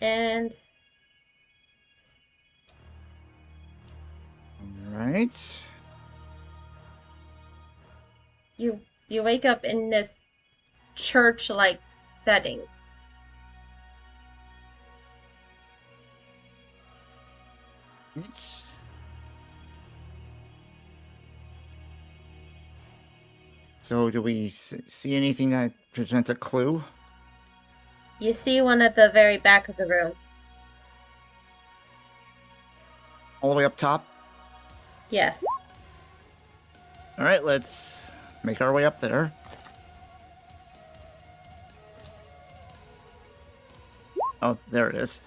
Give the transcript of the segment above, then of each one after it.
And Alright. you wake up in this church-like setting. So, do we see anything that presents a clue? You see one at the very back of the room. All the way up top? Yes. Alright, let's make our way up there. Oh, there it is.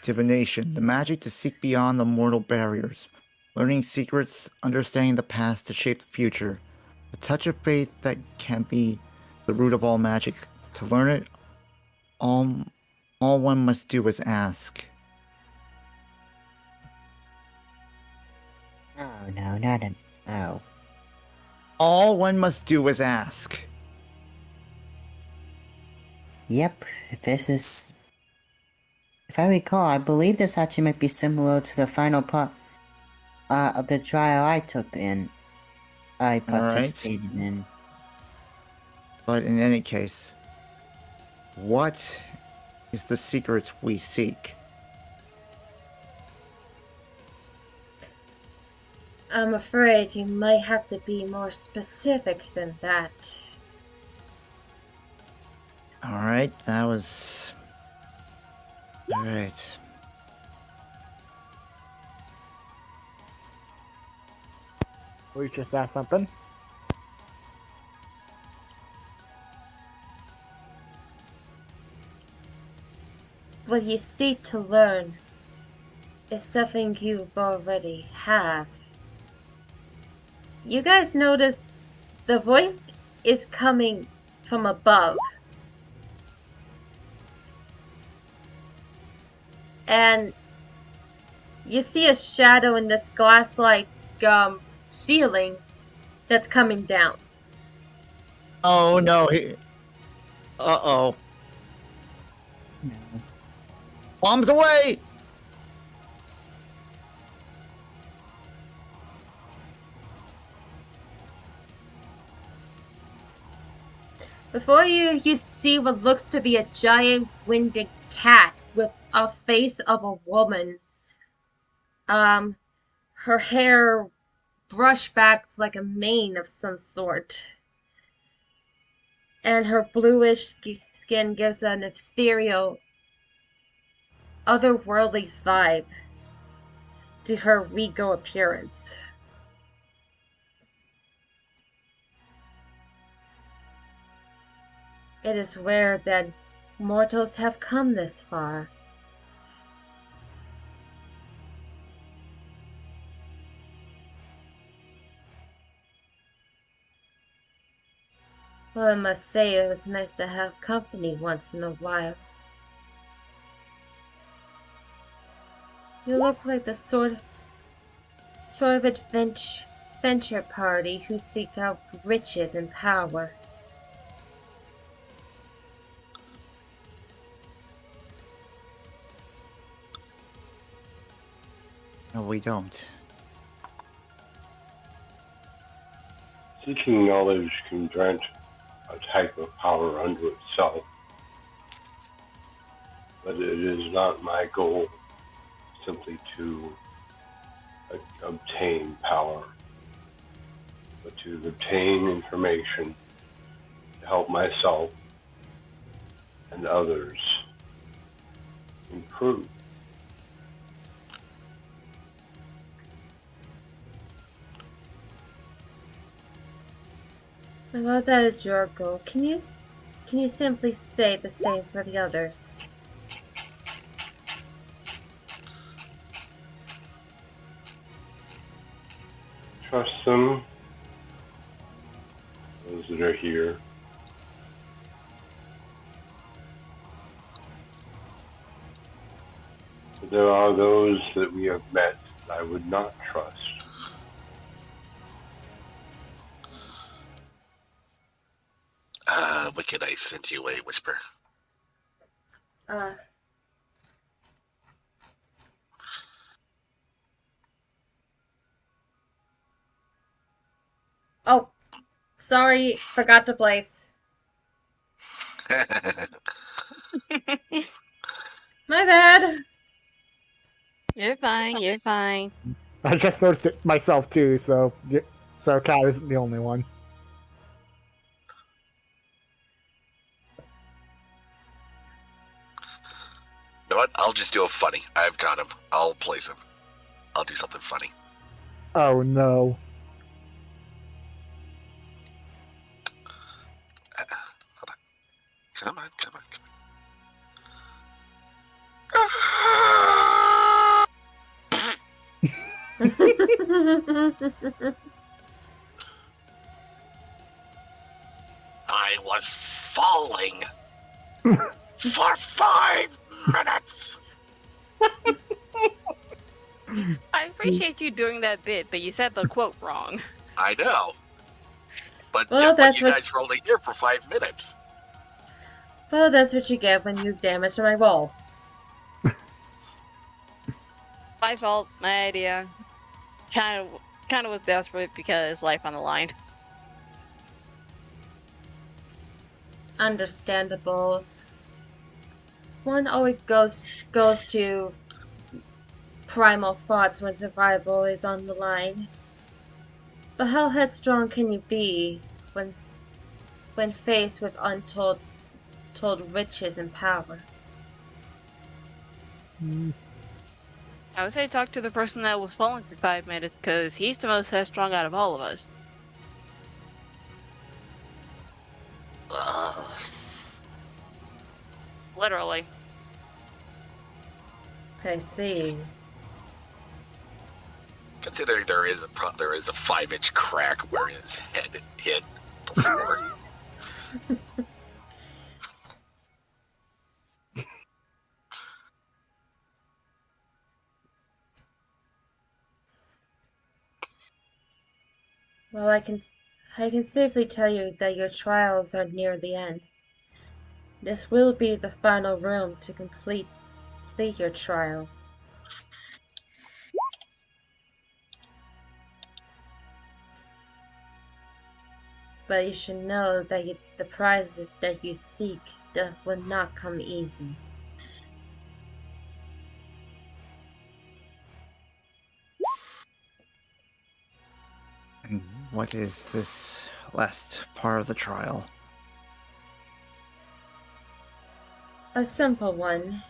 Divination, the magic to seek beyond the mortal barriers. Learning secrets, understanding the past to shape the future. A touch of faith that can be the root of all magic. To learn it, all, all one must do is ask. Oh, no, not an... Oh. All one must do is ask. Yep, this is... If I recall, I believe this actually might be similar to the final part of the trial I took in. I participated in. But in any case, what is the secret we seek? I'm afraid you might have to be more specific than that. Alright, that was... Alright. We just asked something. What you seek to learn is something you've already have. You guys notice the voice is coming from above. And you see a shadow in this glass-like ceiling that's coming down. Oh no, uh-oh. No. Bombs away! Before you, you see what looks to be a giant winged cat with a face of a woman. Her hair brushed back like a mane of some sort. And her bluish skin gives an ethereal, otherworldly vibe to her regal appearance. It is rare that mortals have come this far. Well, I must say it was nice to have company once in a while. You look like the sort of adventure party who seek out riches and power. No, we don't. Seeking knowledge can grant a type of power unto itself, but it is not my goal simply to obtain power, but to obtain information to help myself and others improve. Well, that is your goal. Can you simply say the same for the others? Trust them, those that are here. But there are those that we have met that I would not trust. What can I send you a whisper? Oh, sorry, forgot to place. My bad. You're fine, you're fine. I just noticed it myself too, so Kat isn't the only one. You know what? I'll just do a funny. I've got him. I'll place him. I'll do something funny. Oh no. Hold on. Come on. I was falling for 5 minutes. I appreciate you doing that bit, but you said the quote wrong. I know. But, Well, that's you what- guys were only here for 5 minutes. Well, that's what you get when you've damaged my wall. My fault, my idea. Kind of was desperate because life on the line. Understandable. One always goes to primal thoughts when survival is on the line. But how headstrong can you be when faced with untold riches and power? I would say talk to the person that was falling for 5 minutes, because he's the most headstrong out of all of us. Literally. I see. Considering there is a 5-inch crack where his head hit the floor. Well, I can safely tell you that your trials are near the end. This will be the final room to complete your trial. But you should know that the prizes that you seek will not come easy. And what is this last part of the trial? A simple one.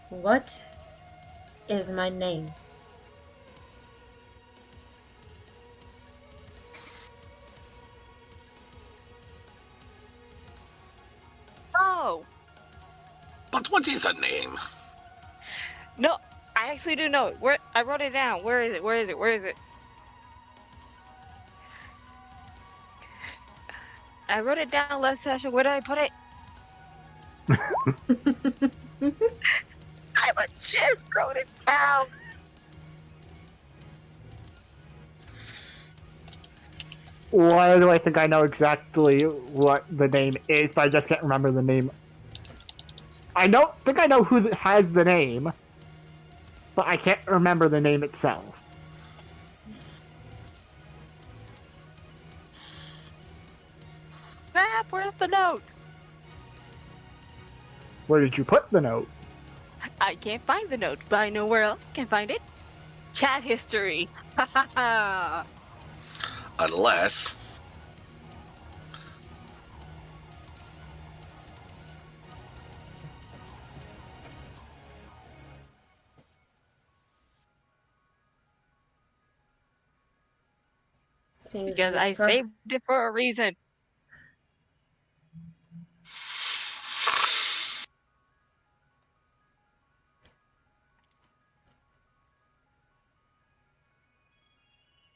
What is my name? Oh! But what is a name? No, I actually do know it. Where I wrote it down. Where is it? I wrote it down last session. Where did I put it? I'm a chip. Wrote it down. Why do I think I know exactly what the name is, but I just can't remember the name? I think I know who has the name, but I can't remember the name itself. Snap, where's the note? Where did you put the note? I can't find the note, but I know where else I can find it. Chat history. Ha ha ha. Unless Seems Because I saved it for a reason.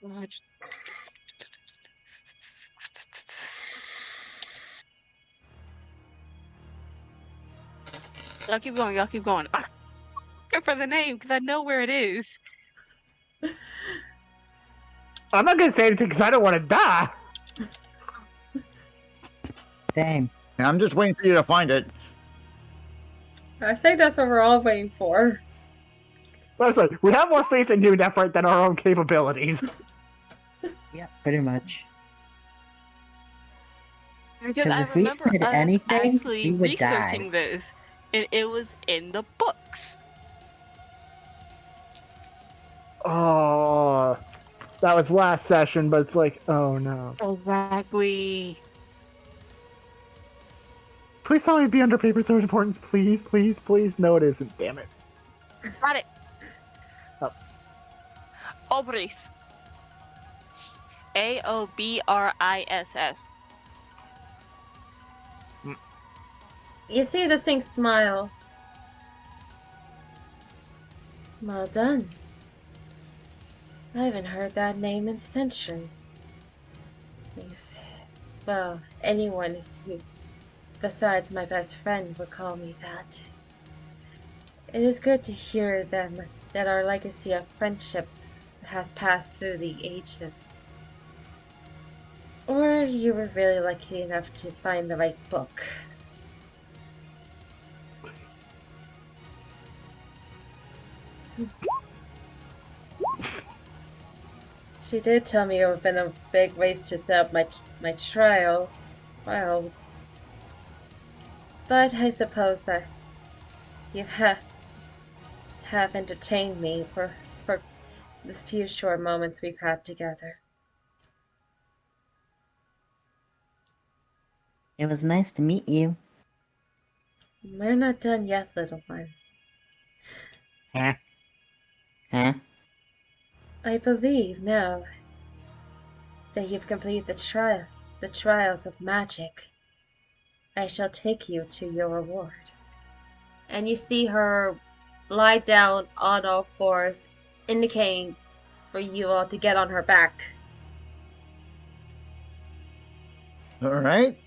What? Y'all keep going, y'all keep going. I'm looking for the name because I know where it is. I'm not gonna say anything because I don't want to die. Same. I'm just waiting for you to find it. I think that's what we're all waiting for. But I'm sorry, we have more faith in you, Nephrit, than our own capabilities. Yeah, pretty much. Because I if we remember said us anything, actually we would researching die. this, and it was in the books. Oh, that was last session, but it's like, oh no. Exactly. Please tell me to be under paper third importance, please, please, please. No, it isn't, damn it. Got it. Oh. Obris. Aobriss. You see the thing smile. Well done. I haven't heard that name in centuries. Well, anyone who, besides my best friend, would call me that. It is good to hear them that our legacy of friendship has passed through the ages. Or you were really lucky enough to find the right book. She did tell me it would have been a big waste to set up my trial. Well, but I suppose that you have entertained me for this few short moments we've had together. It was nice to meet you. We're not done yet, little one. Huh? Huh? I believe now that you've completed the trials of magic. I shall take you to your reward. And you see her lie down on all fours, indicating for you all to get on her back. All right.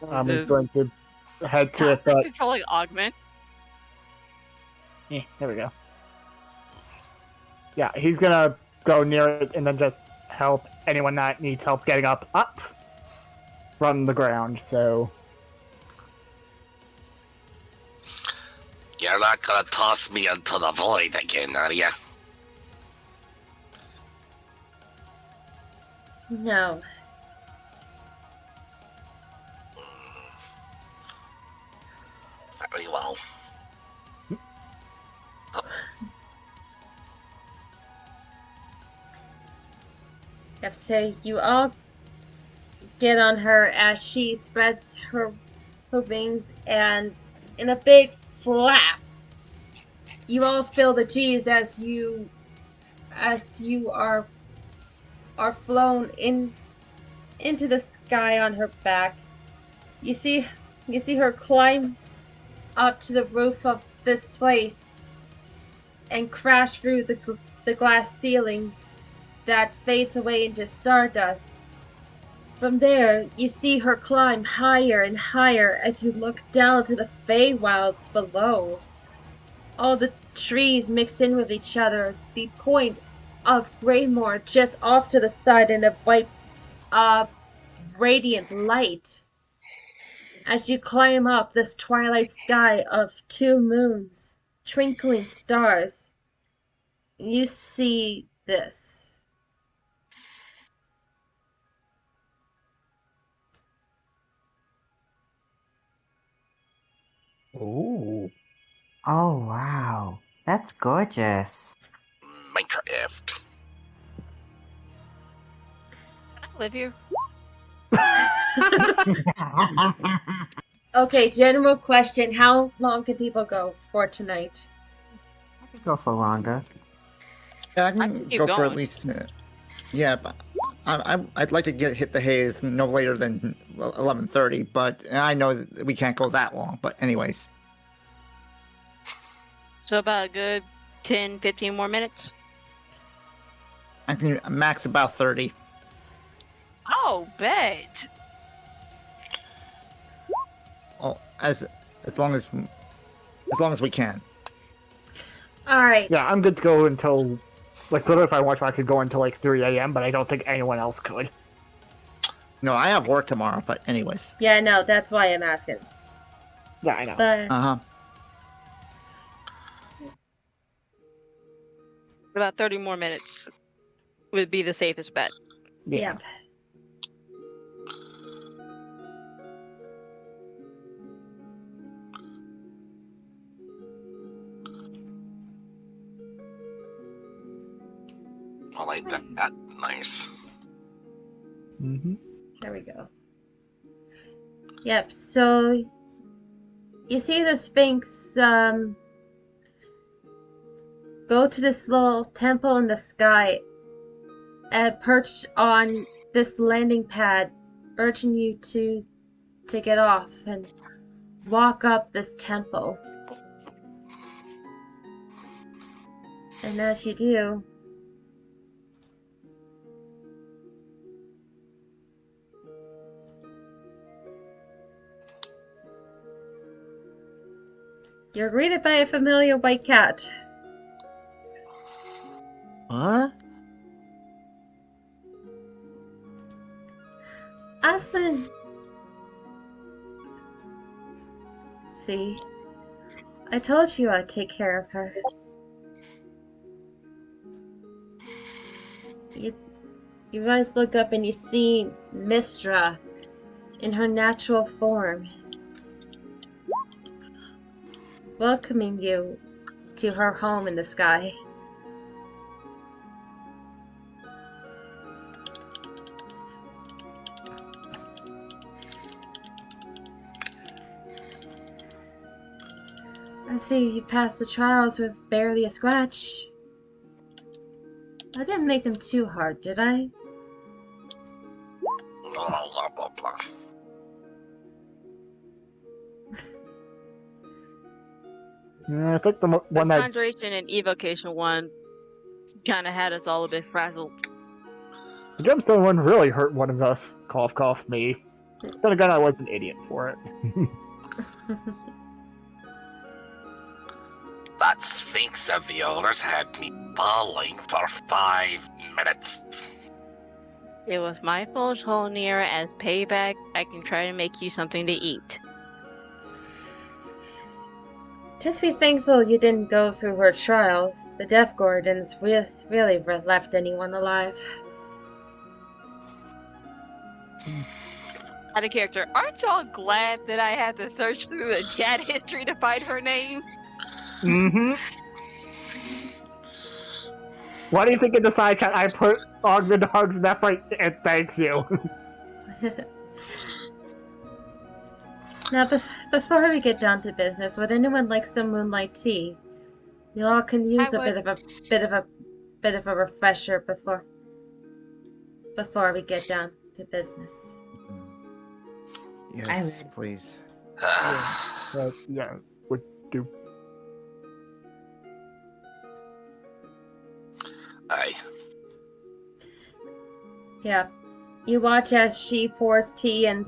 He's going to head to it, Not but controlling augment. there we go. Yeah, he's gonna go near it and then just help anyone that needs help getting up from the ground. So you're not gonna toss me into the void again, are ya? No. Very well. Yep, so you all get on her as she spreads her wings, and in a big flap, you all feel the G's as you are flown into the sky on her back. You see her climb up to the roof of this place and crash through the glass ceiling that fades away into stardust. From there, you see her climb higher and higher as you look down to the Feywilds below. All the trees mixed in with each other, the point of Greymore just off to the side in a bright, radiant light. As you climb up this twilight sky of 2 moons, twinkling stars, you see this. Ooh. Oh, wow. That's gorgeous. Minecraft. Can I live here? Okay, general question. How long can people go for tonight? I could go for longer. Yeah, I I can can keep go for at going. least. Yeah, but I'd like to hit the haze no later than 11:30. But I know that we can't go that long. But anyways, So about a good 10, 15 more minutes. I can max about 30. Oh, bet. Oh, as long as we can. Alright. Yeah, I'm good to go until, like, literally if I want to, I could go until like 3 a.m., but I don't think anyone else could. No, I have work tomorrow. But anyways. Yeah, no, that's why I'm asking. Yeah, I know. But Uh huh. About 30 more minutes would be the safest bet. Yeah. yep. I like that. Nice. Mm-hmm. There we go. Yep, so you see the Sphinx go to this little temple in the sky and perch on this landing pad, urging you to get off and walk up this temple. And as you do, you're greeted by a familiar white cat. What? Aslan. See, I told you I'd take care of her. You guys look up and you see Mistra in her natural form, welcoming you to her home in the sky. I see you passed the trials with barely a scratch. I didn't make them too hard, did I? Oh, blah, blah, blah. Yeah, I think the The one that Conjuration and Evocation one kind of had us all a bit frazzled. the gemstone one really hurt one of us. Cough, cough, me. Then again, I was an idiot for it. That Sphinx of yours had me bawling for 5 minutes. It was my fault, Holnir. As payback, I can try to make you something to eat. Just be thankful you didn't go through her trial. The Death Gordons really left anyone alive. Out of character, aren't y'all glad that I had to search through the chat history to find her name? Mm-hmm. Why do you think in the side chat I put Ogden Hugs Nephrite and thanks you? Now, before we get down to business, would anyone like some moonlight tea? You all can use I a bit of a refresher before we get down to business. Yes, please. Yeah, would do. Aye. Yeah. You watch as she pours tea and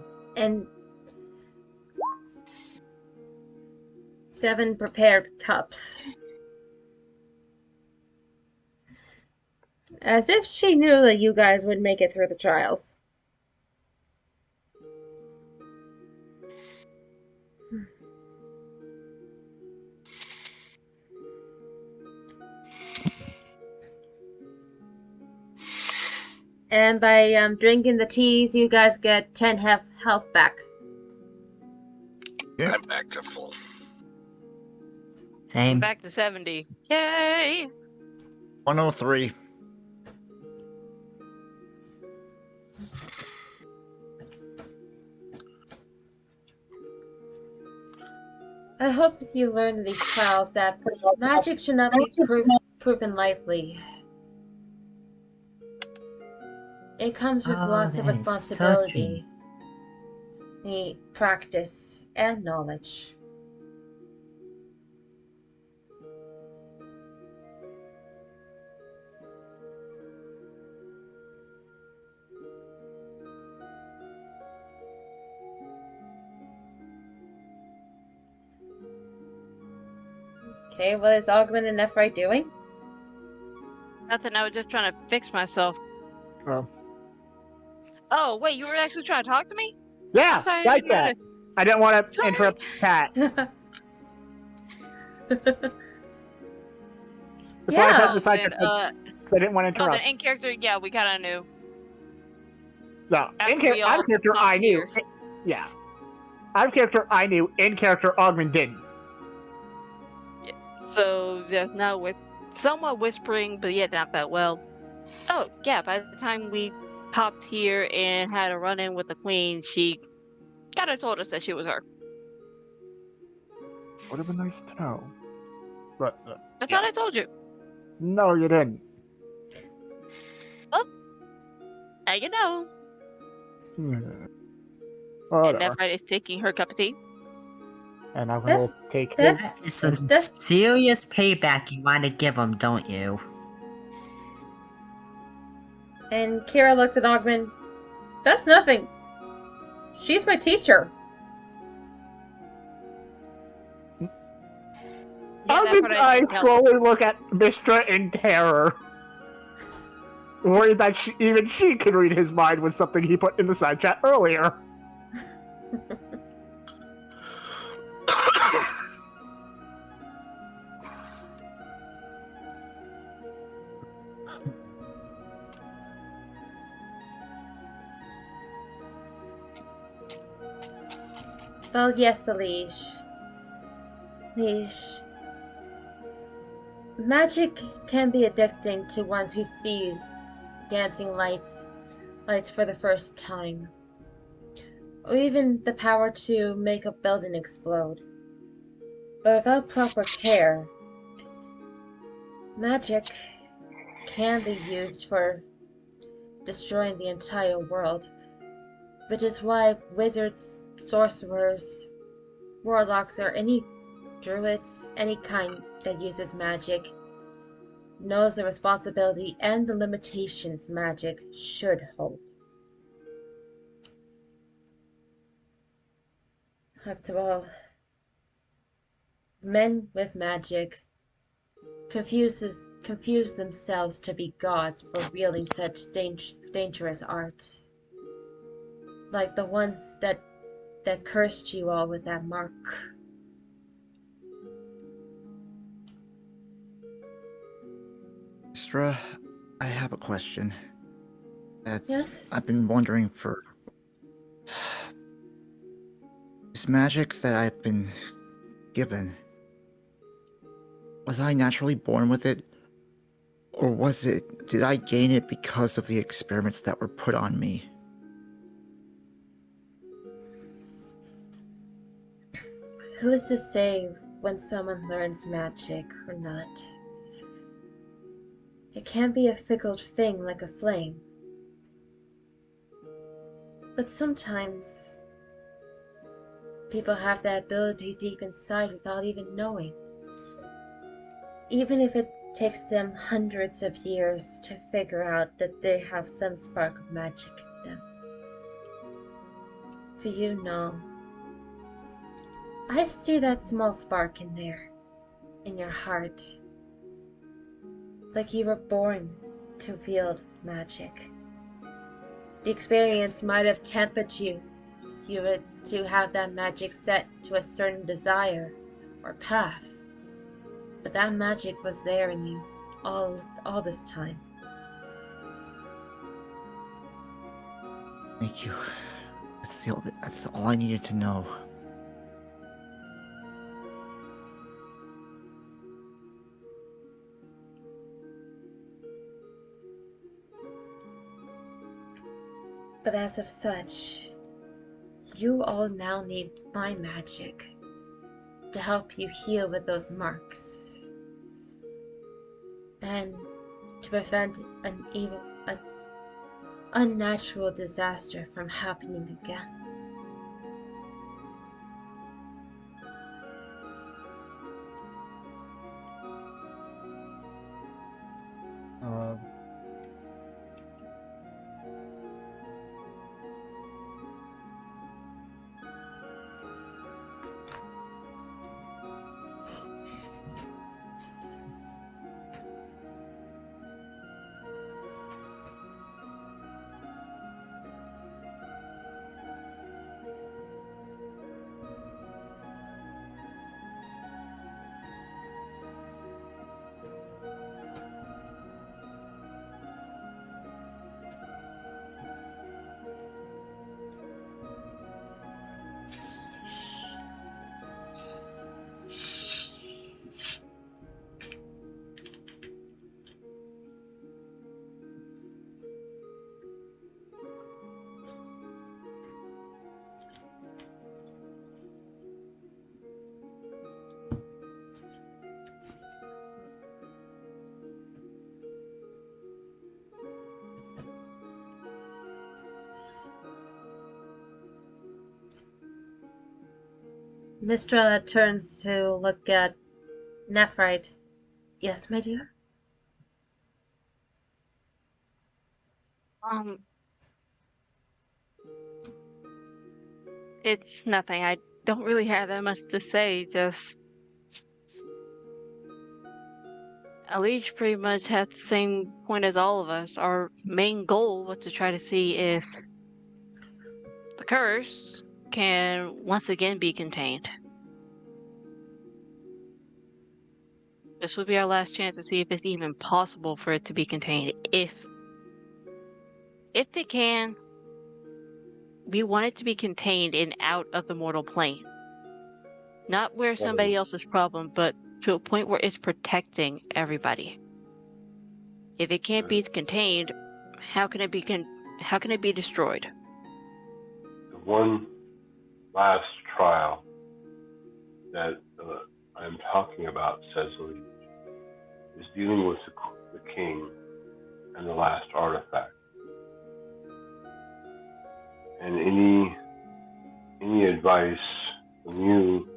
7 prepared cups. As if she knew that you guys would make it through the trials. And by drinking the teas, you guys get 10 health back. Yeah. I'm back to full. Same. Back to 70. Yay! 103. I hope that you learned in these trials that magic should not be proven lightly. It comes with Oh, lots of that is so true. responsibility, practice, and knowledge. Okay, what is Augment and Nephrite doing? Nothing, I was just trying to fix myself. Oh. Oh, wait, you were actually trying to talk to me? Yeah, I'm sorry, I like didn't that. notice. I didn't want to Sorry. interrupt Cat. That's why I Yeah. put the side because I didn't want to Oh, interrupt. the in character, yeah, we kind of knew. No, After we out all of character talked I knew. here. Yeah. Out of character I knew, in character Augment didn't. So just now with somewhat whispering, but yet not that well. Oh, yeah, by the time we popped here and had a run-in with the queen, she kind of told us that she was her. Would have been nice to know. But, I thought I told you. no, you didn't. Now you know. And Whatever. Nephrite is taking her cup of tea. And I will That's- take that- That is some That's- serious payback you want to give him, don't you? And Kira looks at Augment. That's nothing. She's my teacher. Yeah, Augment's Nephrite eyes can help. slowly look at Mistra in terror. Worried that even she could read his mind with something he put in the side chat earlier. Well, yes, Elish. Elish. Magic can be addicting to one who sees dancing lights for the first time. Or even the power to make a building explode. But without proper care, magic can be used for destroying the entire world, which is why wizards, sorcerers, warlocks, or any druids, any kind that uses magic, knows the responsibility and the limitations magic should hold. After all, men with magic confuse themselves to be gods for wielding such dangerous arts. Like the ones that cursed you all with that mark. Mistra, I have a question. Yes? I've been wondering for... This magic that I've been given, was I naturally born with it? Or did I gain it because of the experiments that were put on me? Who is to say when someone learns magic or not? It can be a fickle thing like a flame. But sometimes people have that ability deep inside without even knowing. Even if it takes them hundreds of years to figure out that they have some spark of magic in them. For you know, I see that small spark in there, in your heart. Like you were born to wield magic. The experience might have tempered you to have that magic set to a certain desire or path. But that magic was there in you all this time. Thank you. That's all I needed to know. But as of such, you all now need my magic to help you heal with those marks. And to prevent an unnatural disaster from happening again. Mistra turns to look at Nephrite. Yes, my dear? It's nothing. I don't really have that much to say. Just Alicia pretty much had the same point as all of us. Our main goal was to try to see if the curse can once again be contained. This would be our last chance to see if it's even possible for it to be contained. If it can, we want it to be contained and out of the mortal plane. Not where somebody else's problem, but to a point where it's protecting everybody. If it can't be contained, how can it be destroyed? The one last trial that I'm talking about, says Lee, is dealing with the king and the last artifact. And any advice from you,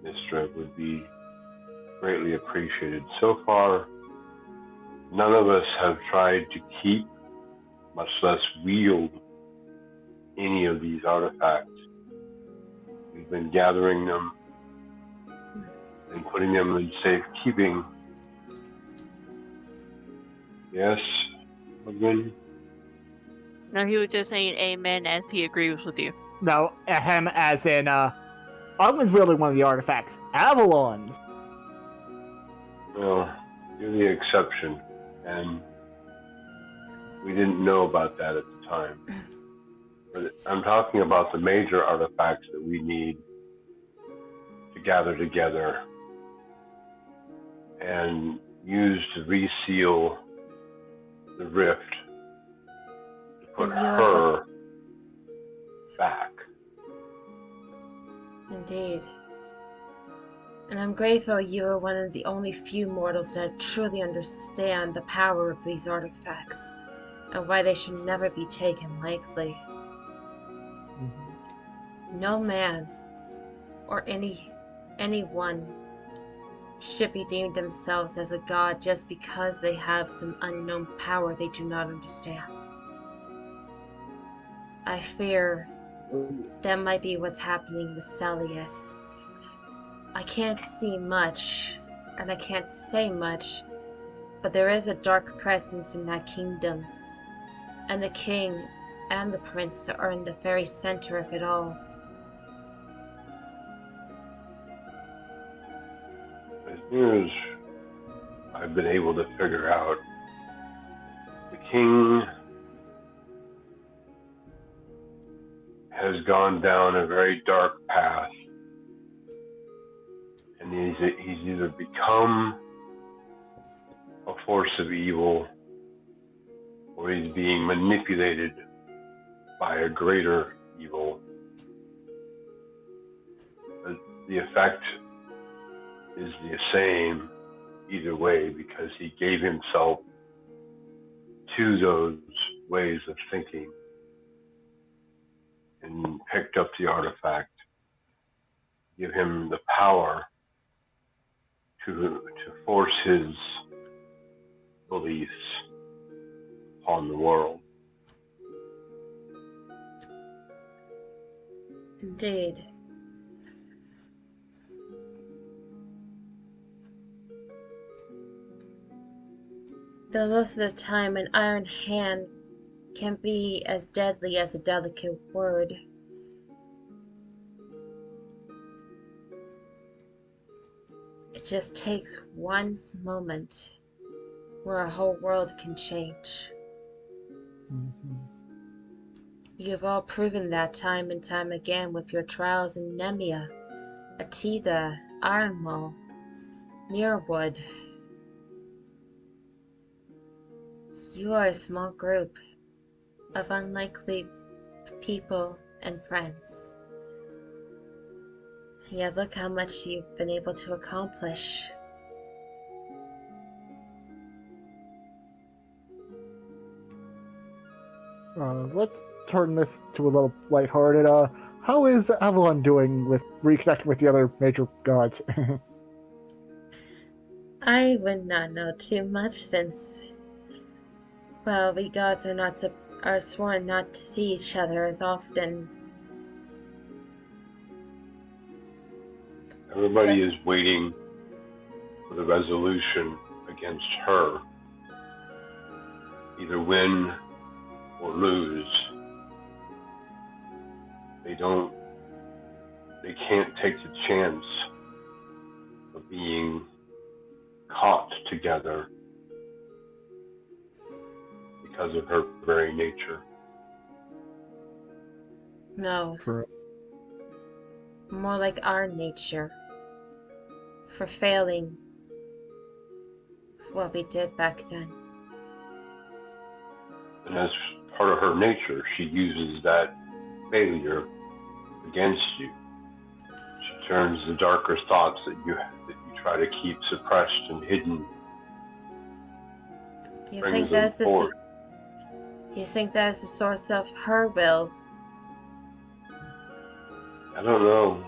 Mistra, would be greatly appreciated. So far, none of us have tried to keep, much less wield, any of these artifacts. We've been gathering them and putting them in safekeeping. Yes, Ogwyn? No, he was just saying amen as he agrees with you. No, him as in, Ogman's really one of the artifacts. Avalon's. Well, you're the exception, and we didn't know about that at the time. But I'm talking about the major artifacts that we need to gather together and use to reseal the rift to put her back. Indeed. And I'm grateful you are one of the only few mortals that truly understand the power of these artifacts and why they should never be taken lightly. No man or anyone should be deemed themselves as a god just because they have some unknown power they do not understand. I fear That might be what's happening with Celius. I can't see much, and I can't say much, but there is a dark presence in that kingdom, and the king and the prince are in the very center of it all. As near as I've been able to figure out, the king has gone down a very dark path, and he's either become a force of evil, or he's being manipulated by a greater evil. But the effect is the same either way, because he gave himself to those ways of thinking and picked up the artifact, give him the power to force his beliefs upon the world. Indeed. Though most of the time an iron hand can be as deadly as a delicate word. It just takes one moment where a whole world can change. You've all proven that time and time again with your trials in Nemia, Atida, Ironmull, Muirwood. You are a small group of unlikely people and friends. Yet look how much you've been able to accomplish. Let's turn this to a little lighthearted. How is Avalon doing with reconnecting with the other major gods? I would not know too much since, well, we gods are sworn not to see each other as often. Everybody is waiting for the resolution against her. Either win or lose. They can't take the chance of being caught together because of her very nature. No. More like our nature. For failing what we did back then. And as part of her nature, she uses that failure against you. She turns the darker thoughts that you try to keep suppressed and hidden. You think that's the source of her will? I don't know.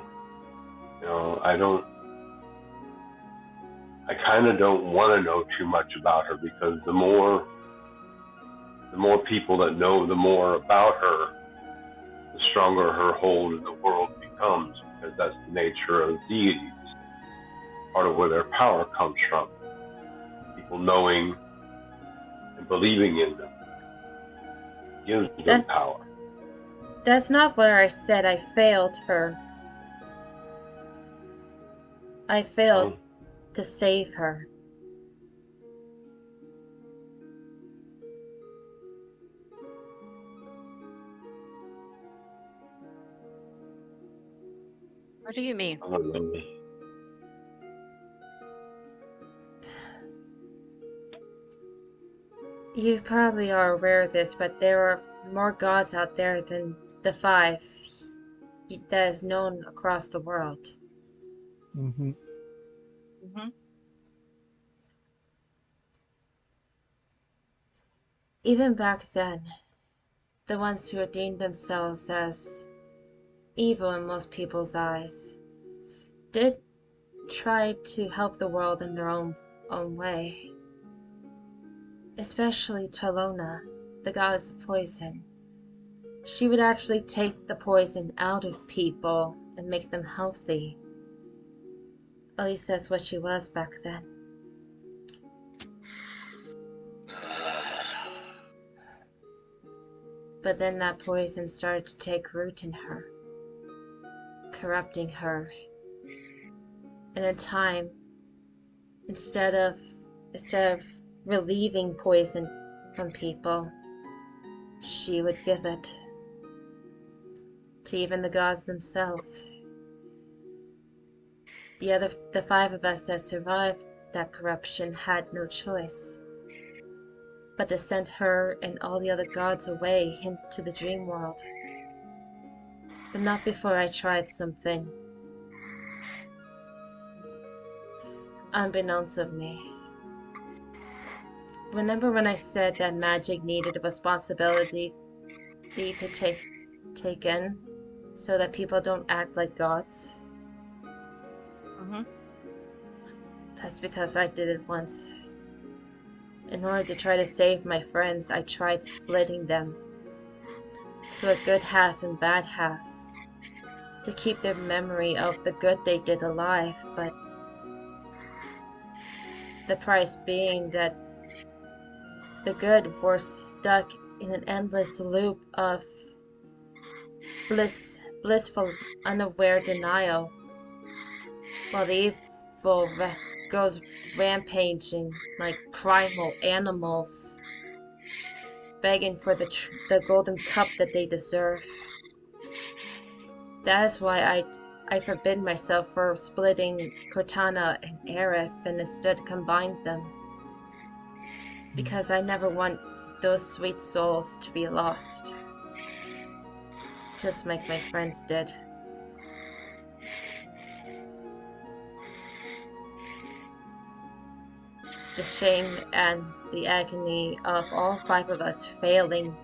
I kind of don't want to know too much about her, because the more people that know the more about her, the stronger her hold in the world becomes, because that's the nature of deities. Part of where their power comes from. People knowing and believing in them gives them power. That's not what I said. I failed her. I failed to save her. What do you mean? I don't know. You probably are aware of this, but there are more gods out there than the 5 that is known across the world. Mm-hmm. Mm-hmm. Even back then, the ones who deemed themselves as evil in most people's eyes did try to help the world in their own way. Especially Talona, the goddess of poison. She would actually take the poison out of people and make them healthy. At least that's what she was back then. But then that poison started to take root in her, corrupting her. And in time, instead of relieving poison from people, she would give it to even the gods themselves. The 5 of us that survived that corruption had no choice but to send her and all the other gods away into the dream world. But not before I tried something unbeknownst of me. Remember when I said that magic needed a responsibility to take in so that people don't act like gods? That's because I did it once. In order to try to save my friends, I tried splitting them to a good half and bad half to keep their memory of the good they did alive, but the price being that the good were stuck in an endless loop of blissful, unaware denial, while the evil goes rampaging like primal animals, begging for the golden cup that they deserve. That is why I forbid myself for splitting Cortana and Aerith and instead combined them. Because I never want those sweet souls to be lost. Just like my friends did. The shame and the agony of all 5 of us failing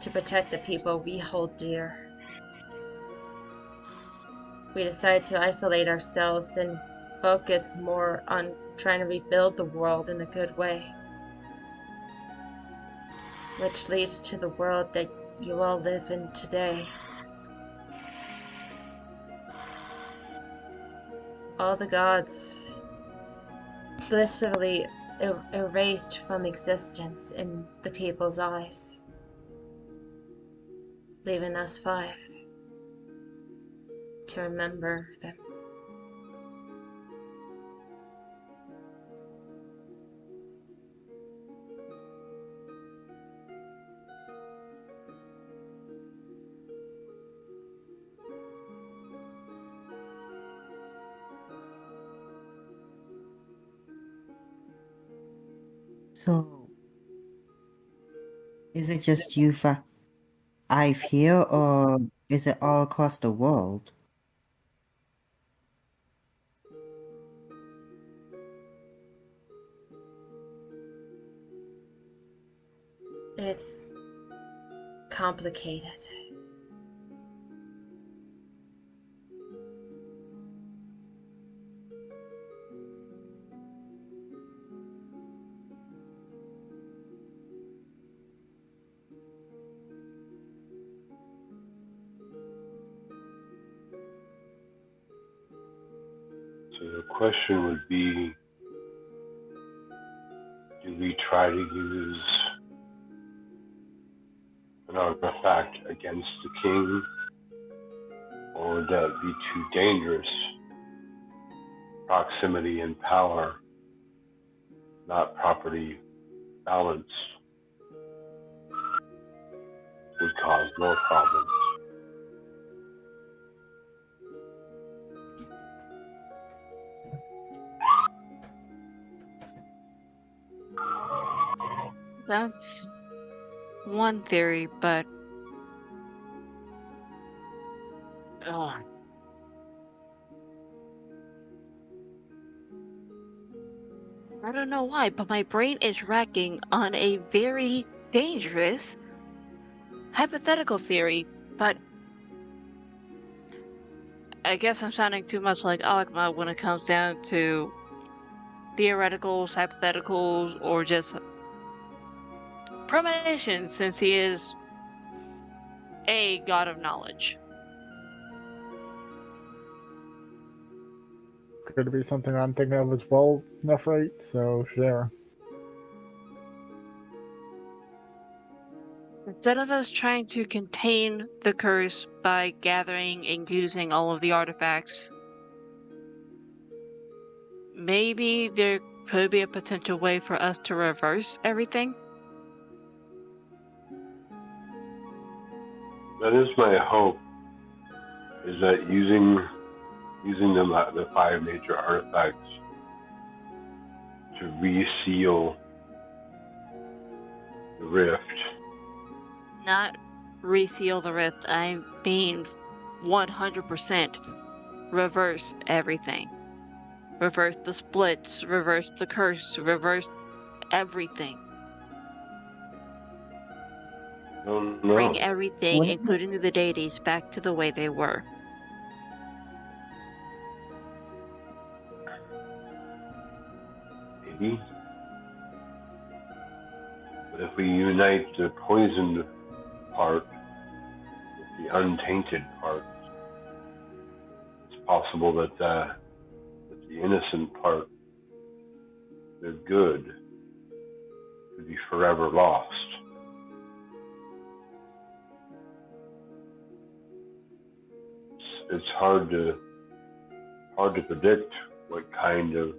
to protect the people we hold dear. We decided to isolate ourselves and focus more on trying to rebuild the world in a good way. Which leads to the world that you all live in today. All the gods blissfully erased from existence in the people's eyes, leaving us 5 to remember them. So, is it just you 5 here, or is it all across the world? It's complicated. So the question would be, do we try to use an artifact against the king, or would that be too dangerous? Proximity and power, not property balance, would cause more problems. That's one theory, but I don't know why, but my brain is racking on a very dangerous hypothetical theory. But I guess I'm sounding too much like Alakma when it comes down to theoreticals, hypotheticals, or just premonitions, since he is a god of knowledge. Could be something I'm thinking of as well, Nephrite, so share. Instead of us trying to contain the curse by gathering and using all of the artifacts, maybe there could be a potential way for us to reverse everything. That is my hope. Is that using the 5 major artifacts to reseal the rift. Not reseal the rift, I mean 100% reverse everything. Reverse the splits, reverse the curse, reverse everything. Don't Bring know. everything, Wouldn't it- including the deities, back to the way they were. Maybe. But if we unite the poisoned part with the untainted part, it's possible that the innocent part, the good, could be forever lost. It's hard to predict what kind of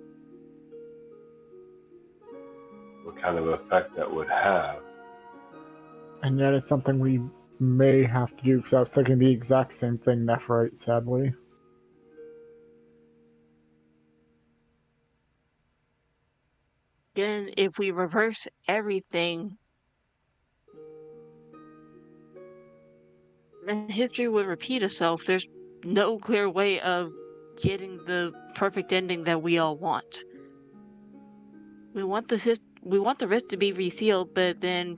effect that would have. And yet it's something we may have to do, because I was thinking the exact same thing, Nephrite, sadly. Then, if we reverse everything, then history would repeat itself. There's no clear way of getting the perfect ending that we all want. We want the rift to be resealed, but then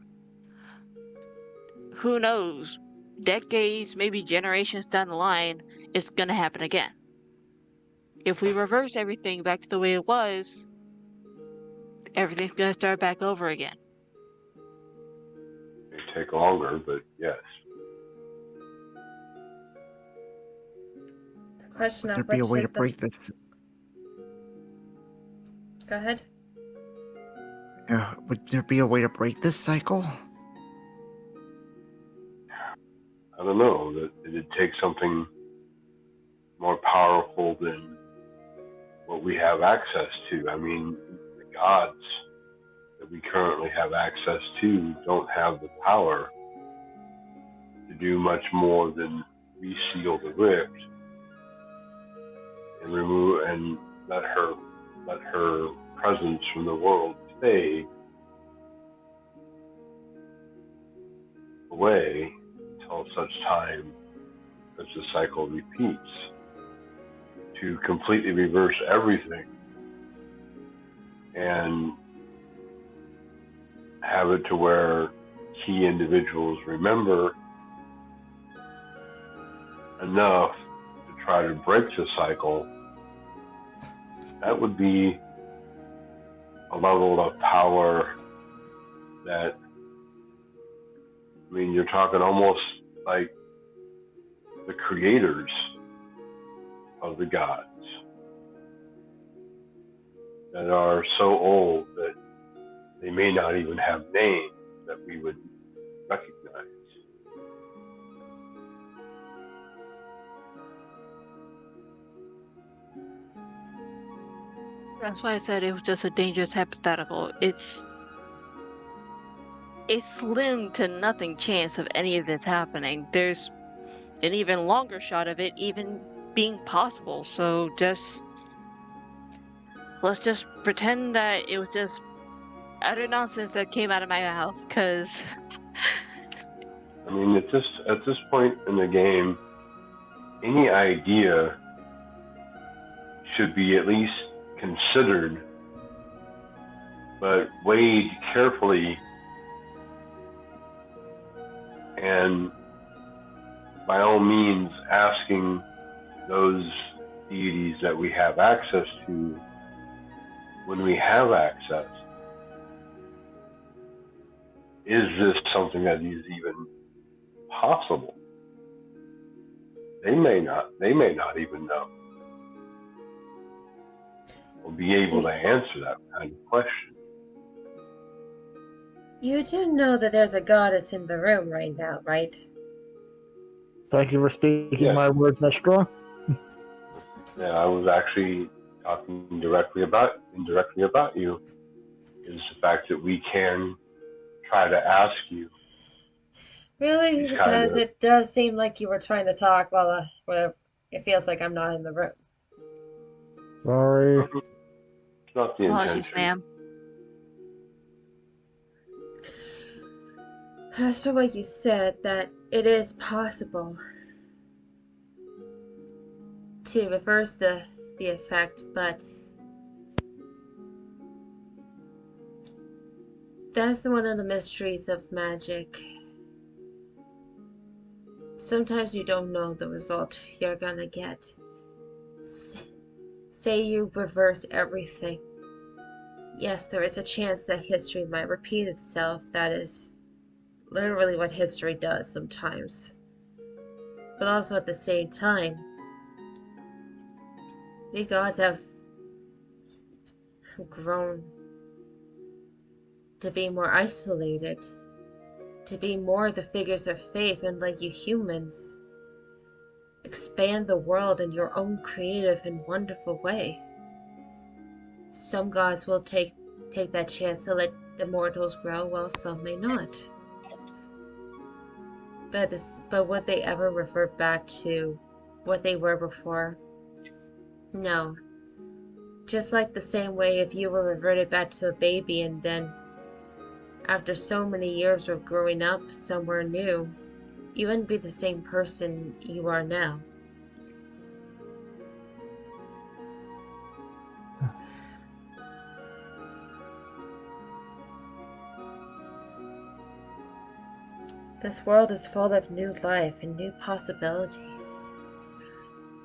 who knows? Decades, maybe generations down the line, it's gonna happen again. If we reverse everything back to the way it was, everything's gonna start back over again. It may take longer, but yes. The question Would there of be a which way to is the... break this? Go ahead. Would there be a way to break this cycle? I don't know, that it'd take something more powerful than what we have access to. I mean, the gods that we currently have access to don't have the power to do much more than reseal the rift and remove and let her presence from the world fade away until such time as the cycle repeats. To completely reverse everything and have it to where key individuals remember enough to try to break the cycle, that would be a level of power that, I mean, you're talking almost like the creators of the gods that are so old that they may not even have names that we would recognize. That's why I said it was just a dangerous hypothetical. It's a slim to nothing chance of any of this happening. There's an even longer shot of it even being possible. So let's just pretend that it was just utter nonsense that came out of my mouth. Cause I mean, at this point in the game, any idea should be at least considered, but weighed carefully, and by all means asking those deities that we have access to, when we have access, is this something that is even possible? They may not even know or be able to answer that kind of question. You do know that there's a goddess in the room right now, right? Thank you for speaking Yes. my words, Mishra. Yeah, I was actually talking indirectly about you. Is the fact that we can try to ask you Really? these kind Because of. it does seem like you were trying to talk while it feels like I'm not in the room. Sorry. It's not the Apologies, intention. ma'am. As to what you said, that it is possible to reverse the effect, but that's one of the mysteries of magic. Sometimes you don't know the result you're gonna get. Say you reverse everything. Yes, there is a chance that history might repeat itself. That is literally what history does sometimes. But also at the same time, we gods have grown to be more isolated, to be more the figures of faith, and like you humans, expand the world in your own creative and wonderful way. Some gods will take that chance to let the mortals grow, while some may not. But would they ever revert back to what they were before? No. Just like the same way if you were reverted back to a baby and then, after so many years of growing up somewhere new, you wouldn't be the same person you are now. This world is full of new life and new possibilities.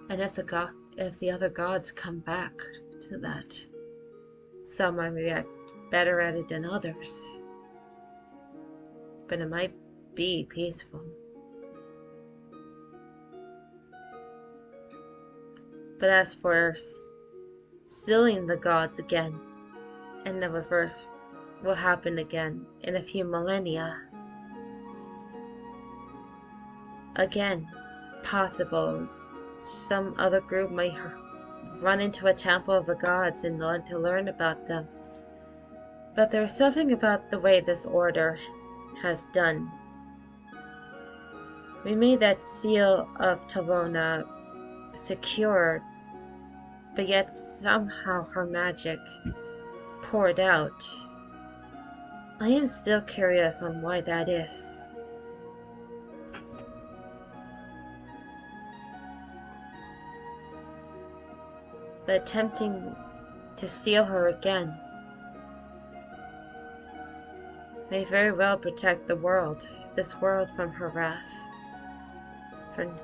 And if the other gods come back to that, some might react better at it than others. But it might be peaceful. But as for sealing the gods again, and the reverse will happen again in a few millennia. Again, possible. Some other group might run into a temple of the gods and want to learn about them. But there's something about the way this order has done. We made that seal of Tavona secure, but yet somehow her magic poured out. I am still curious on why that is. But attempting to seal her again may very well protect the world, this world, from her wrath. But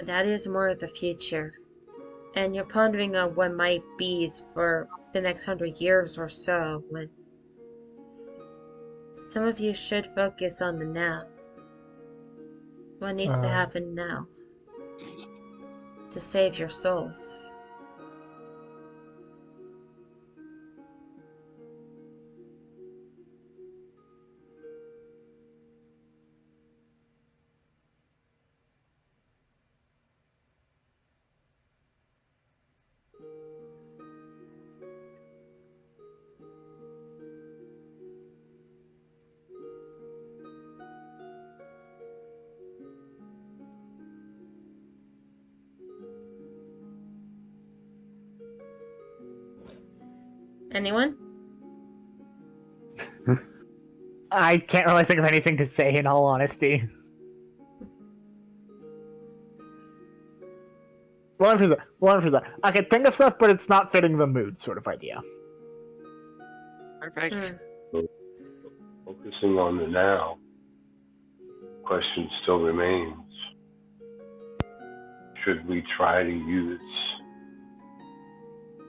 that is more of the future. And you're pondering on what might be for the next 100 years or so, when some of you should focus on the now. What needs to happen now to save your souls? Anyone? I can't really think of anything to say, in all honesty. One for that. I can think of stuff, but it's not fitting the mood, sort of idea. Perfect. Focusing on the now, the question still remains. Should we try to use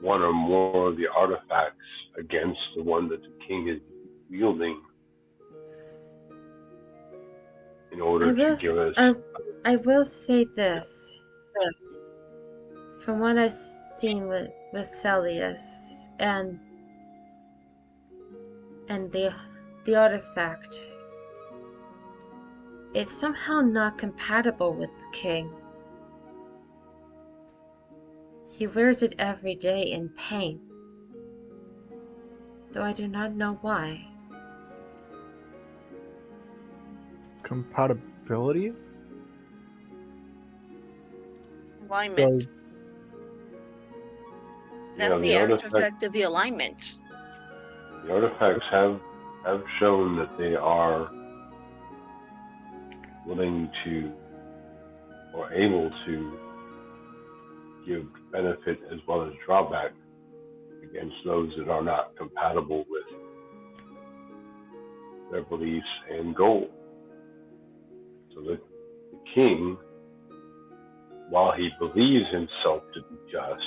one or more of the artifacts against the one that the king is wielding in I order to will, give us. I will say this. From what I've seen with Celius and the artifact, it's somehow not compatible with the king. He wears it every day in pain, though I do not know why. Compatibility? Alignment. So, That's the artifact of the alignments. The artifacts have shown that they are willing to or able to give benefit as well as drawback against those that are not compatible with their beliefs and goals. So that the king, while he believes himself to be just,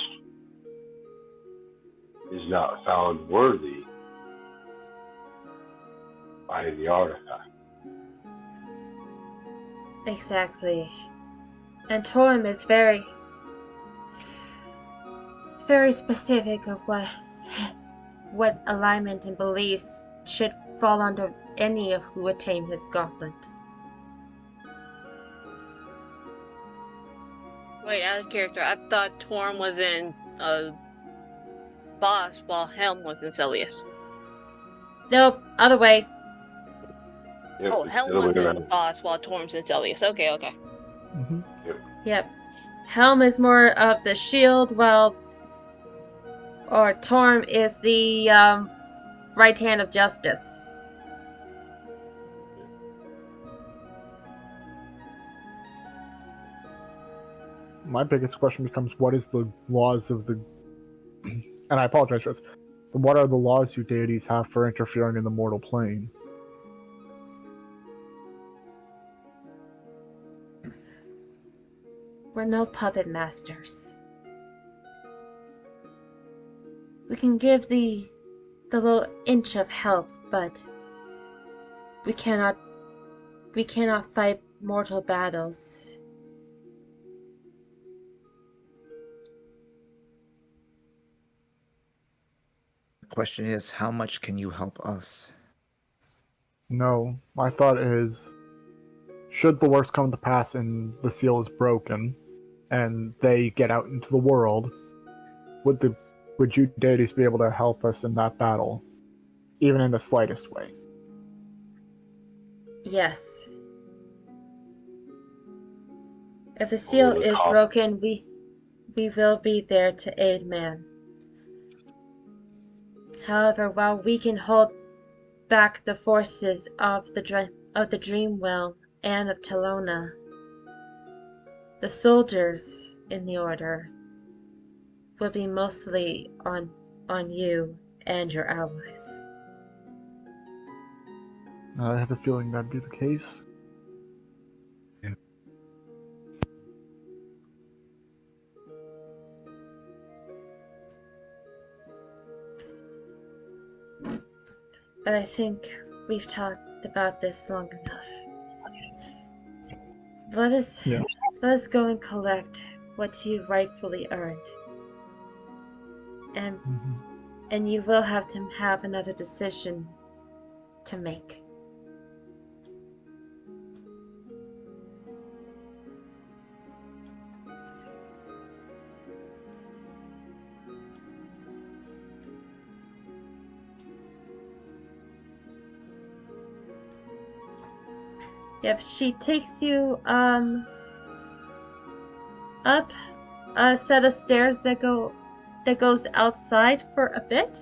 is not found worthy by the artifact. Exactly. And Torm is very specific of what alignment and beliefs should fall under any of who attain his gauntlets. Wait, out of character. I thought Torm was in Boss while Helm was in Celius. Nope, other way. Yep, Oh, it's Helm the other was way in around. Boss while Torm's in Celius. Okay. Yep. Helm is more of the shield, while Torm is the right hand of justice. my biggest question becomes, what is the laws of the... and I apologize for this. But what are the laws you deities have for interfering in the mortal plane? We're no puppet masters. We can give the little inch of help, but we cannot fight mortal battles. The question is, how much can you help us? No, my thought is, should the worst come to pass and the seal is broken, and they get out into the world, would you deities be able to help us in that battle, even in the slightest way? Yes. If the seal is broken, we will be there to aid man. However, while we can hold back the forces of the dream well and of Talona, the soldiers in the order will be mostly on you and your allies. I have a feeling that'd be the case. But I think we've talked about this long enough. Let us go and collect what you rightfully earned. And you will have to have another decision to make. Yep, she takes you up a set of stairs that goes outside for a bit.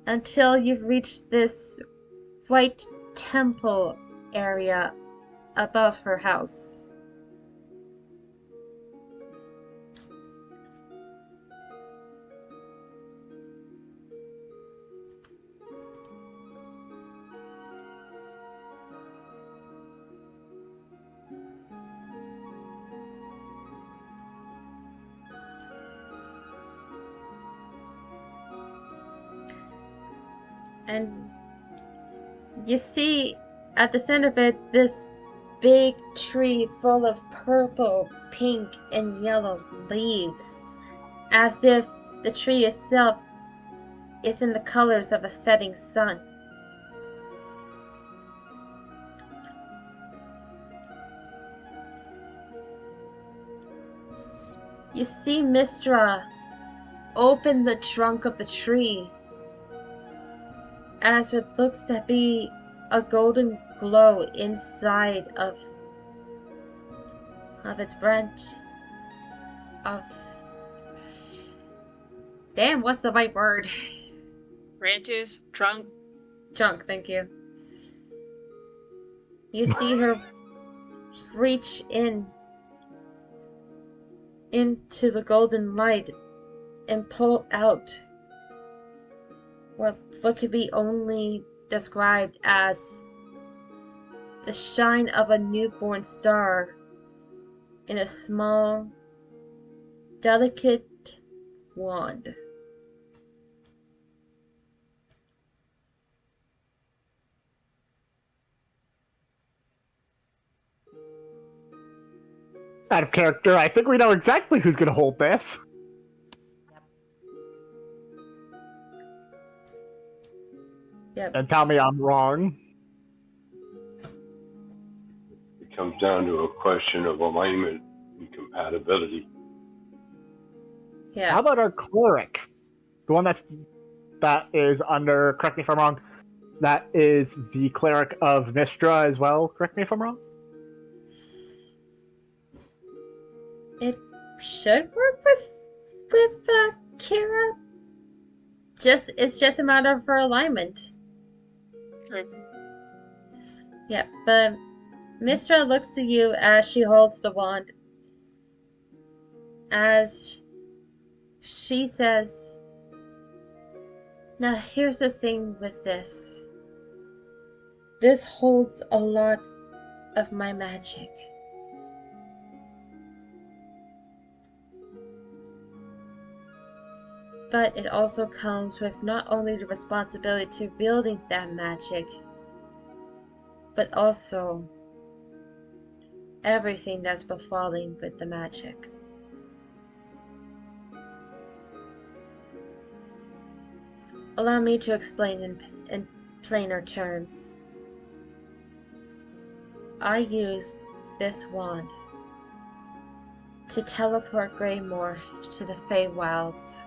Until you've reached this white temple area above her house. And you see at the center of it this big tree full of purple, pink, and yellow leaves, as if the tree itself is in the colors of a setting sun. You see Mistra open the trunk of the tree as it looks to be a golden glow inside of its branch of... Damn, what's the right word? Branches, trunk. Trunk, thank you. You see her reach into the golden light and pull out what could be only described as the shine of a newborn star in a small, delicate wand. Out of character, I think we know exactly who's going to hold this. Yep. And tell me I'm wrong. It comes down to a question of alignment and compatibility. Yeah. How about our cleric? The one that is under, correct me if I'm wrong, that is the cleric of Mistra as well, correct me if I'm wrong? It should work with Kira. It's just a matter of her alignment. True. Yeah, but Mistra looks to you as she holds the wand. As she says, "Now here's the thing with this. This holds a lot of my magic. But it also comes with not only the responsibility to wielding that magic, but also everything that's befalling with the magic. Allow me to explain in plainer terms. I used this wand to teleport Greymore to the Feywilds,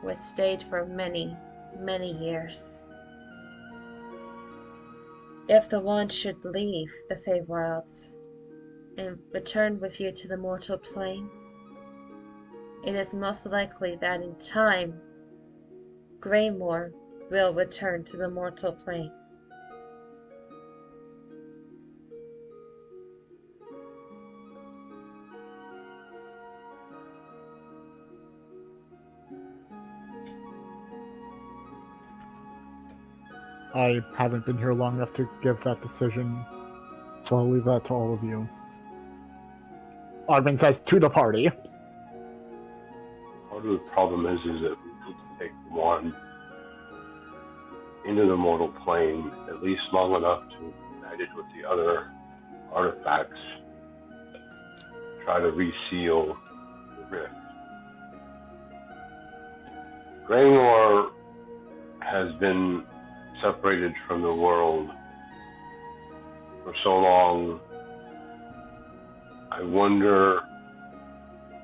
which stayed for many, many years. If the wand should leave the Feywilds and return with you to the mortal plane, it is most likely that in time, Greymore will return to the mortal plane. I haven't been here long enough to give that decision, so I'll leave that to all of you. Arvin says to the party. Part of the problem is that we need to take one into the mortal plane at least long enough to unite it with the other artifacts, try to reseal the rift. Greymore has been separated from the world for so long. I wonder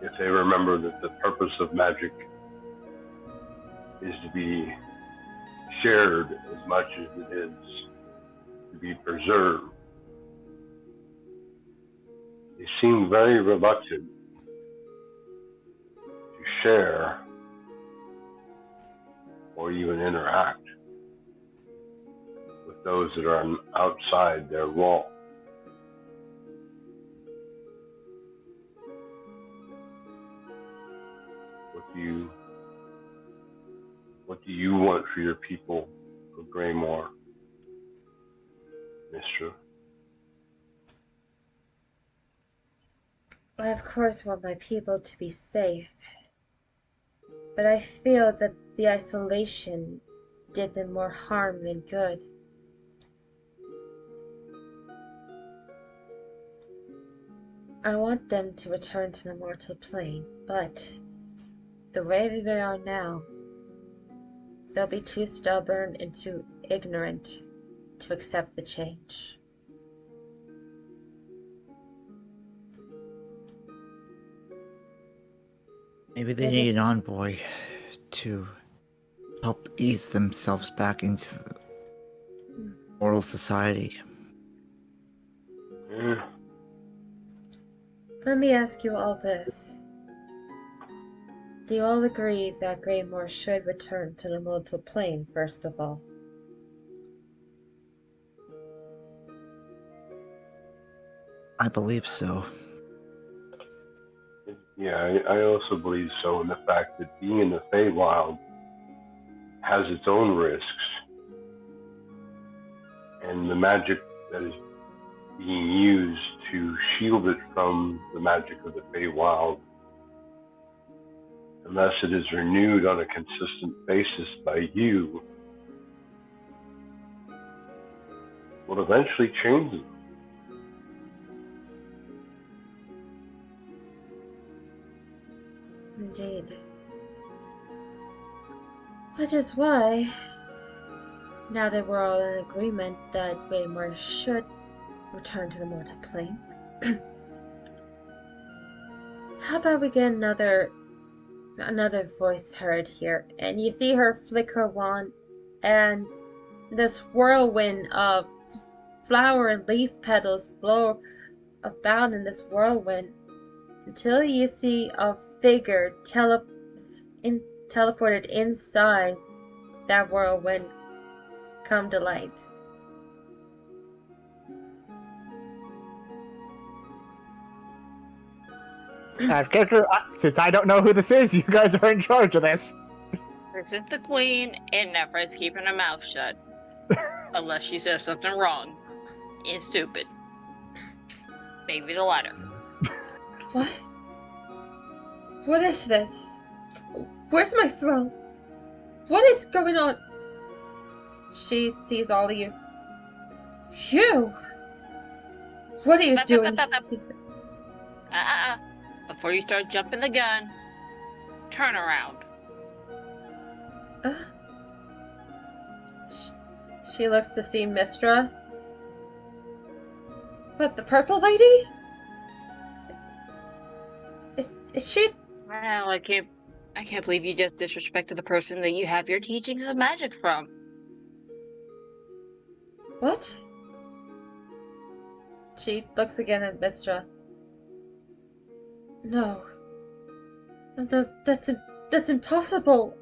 if they remember that the purpose of magic is to be shared as much as it is to be preserved. They seem very reluctant to share or even interact with those that are outside their wall. What do you want for your people of Greymore, Mistra? I of course want my people to be safe, but I feel that the isolation did them more harm than good. I want them to return to the mortal plane, but the way they are now, they'll be too stubborn and too ignorant to accept the change. Maybe they It need is- an envoy to help ease themselves back into the mortal society. Yeah. Let me ask you all this. Do you all agree that Greymore should return to the mortal plane, first of all? I believe so. Yeah, I also believe so in the fact that being in the Feywild has its own risks, and the magic that is being used to shield it from the magic of the Feywild, unless it is renewed on a consistent basis by you, will eventually change it. Indeed. Which is why, now that we're all in agreement that Greymore should return to the mortal plane, how about we get another voice heard here? And you see her flick her wand, and this whirlwind of flower and leaf petals blow about in this whirlwind until you see a figure teleported inside that whirlwind come to light. Since I don't know who this is, you guys are in charge of this. This is the queen, and Nephra's keeping her mouth shut. Unless she says something wrong and stupid. Maybe the latter. What? What is this? Where's my throne? What is going on? She sees all of you. You! What are you doing? Before you start jumping the gun, turn around. She looks to see Mistra. What, the purple lady? Is she? Well, I can't believe you just disrespected the person that you have your teachings of magic from. What? She looks again at Mistra. No. No, that's impossible.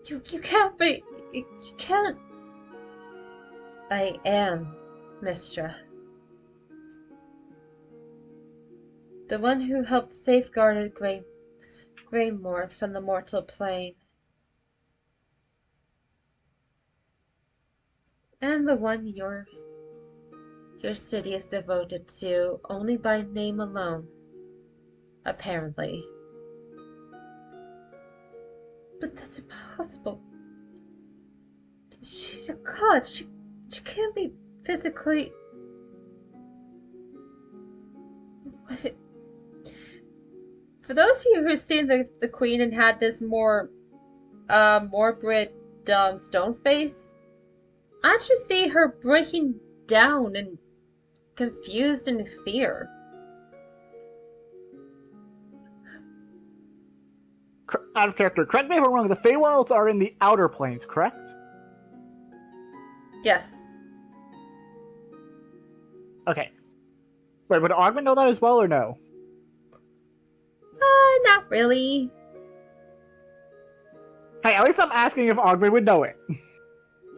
You can't be. You can't. I am Mistra. The one who helped safeguard Greymore from the mortal plane. And the one your city is devoted to only by name alone, apparently. But that's impossible. She's a god. She can't be physically. What? For those of you who've seen the queen and had this more morbid stone face, I actually see her breaking down and confused in fear. Out of character, correct me if I'm wrong, the Feywilds are in the Outer Planes, correct? Yes. Okay. Wait, would Ogman know that as well, or no? Not really. Hey, at least I'm asking if Ogman would know it.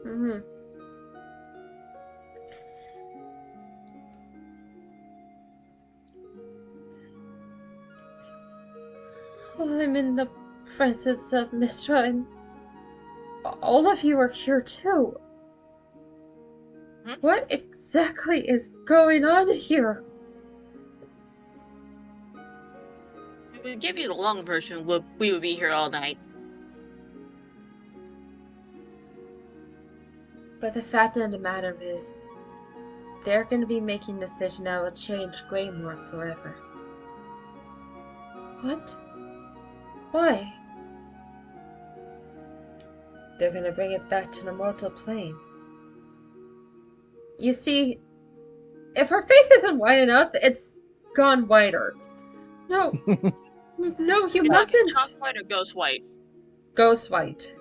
Mm-hmm. Oh, I'm in the presence of Mistra, and all of you are here too. What exactly is going on here? If we give you the long version, we would be here all night. But the fact of the matter is, they're going to be making a decision that will change Greymore forever. What? Why? They're going to bring it back to the mortal plane. You see, if her face isn't white enough, it's gone whiter. No. No, you mustn't. Chalk white or ghost white? Ghost white.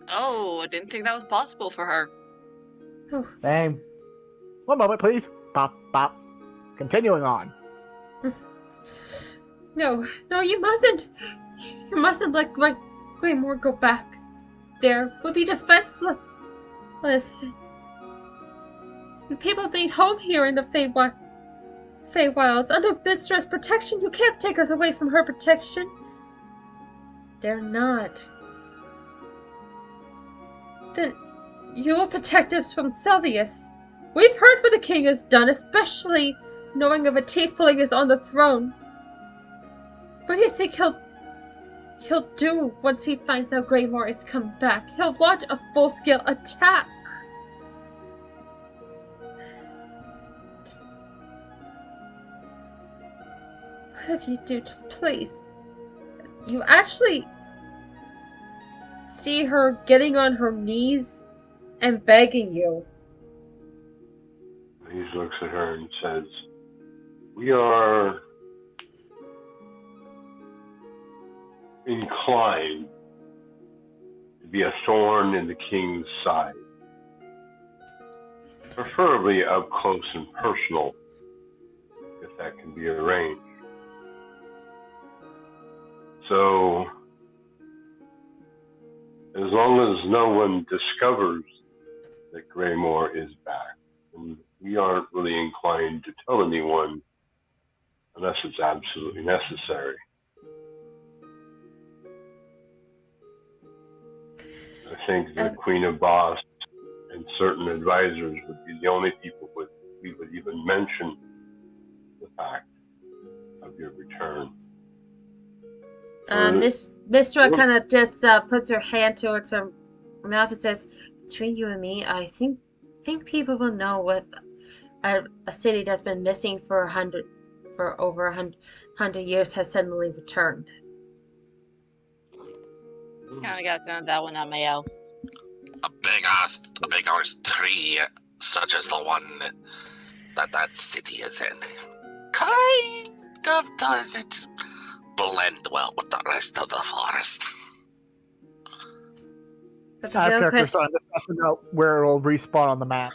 Oh, I didn't think that was possible for her. Oh, Same. One moment, please. Bop, bop. Continuing on. no, you mustn't. You mustn't let Greymore go back there. We'll be defenseless. People need home here in the Feywilds. Under Mistress' protection, you can't take us away from her protection. They're not. Then you will protect us from Celsius. We've heard what the king has done, especially knowing of a tiefling is on the throne. What do you think he'll do once he finds out Greymore is come back? He'll launch a full-scale attack. What if you do, just please. You actually see her getting on her knees and begging you. He looks at her and says, "We are inclined to be a thorn in the king's side, preferably up close and personal, if that can be arranged. So, as long as no one discovers that Greymore is back, and we aren't really inclined to tell anyone unless it's absolutely necessary. I think the Queen of Boss and certain advisors would be the only people we would even mention the fact of your return." Mistra kind of just puts her hand towards her mouth and says, "Between you and me, I think people will know what a city that's been missing for over 100 years has suddenly returned." Kind of got done that one on Mayo. A big ass tree, such as the one that city is in, kind of doesn't blend well with the rest of the forest. But I have the real characters question, trying to figure out where it'll respawn on the map,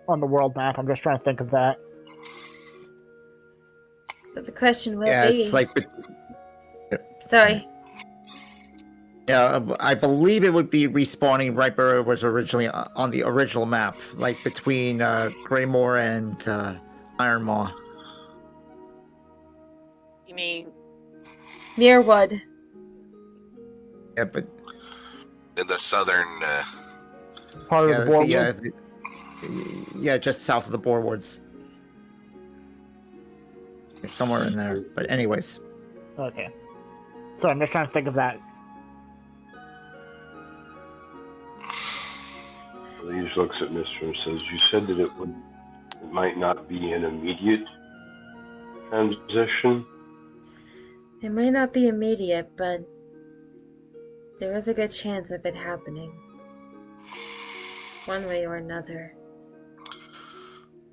on the world map. I'm just trying to think of that. but the question will Yeah, be. it's like. Sorry. Yeah, I believe it would be respawning right where it was originally on the original map, like between Greymore and Ironmaw. You mean Mirwood. Yeah, but In the southern, Part of the board. yeah, just south of the Borewards. Somewhere in there. But anyways. Okay. So I'm just trying to think of that. Elise looks at Mister and says, "You said that it might not be an immediate transition." It might not be immediate, but there is a good chance of it happening. One way or another.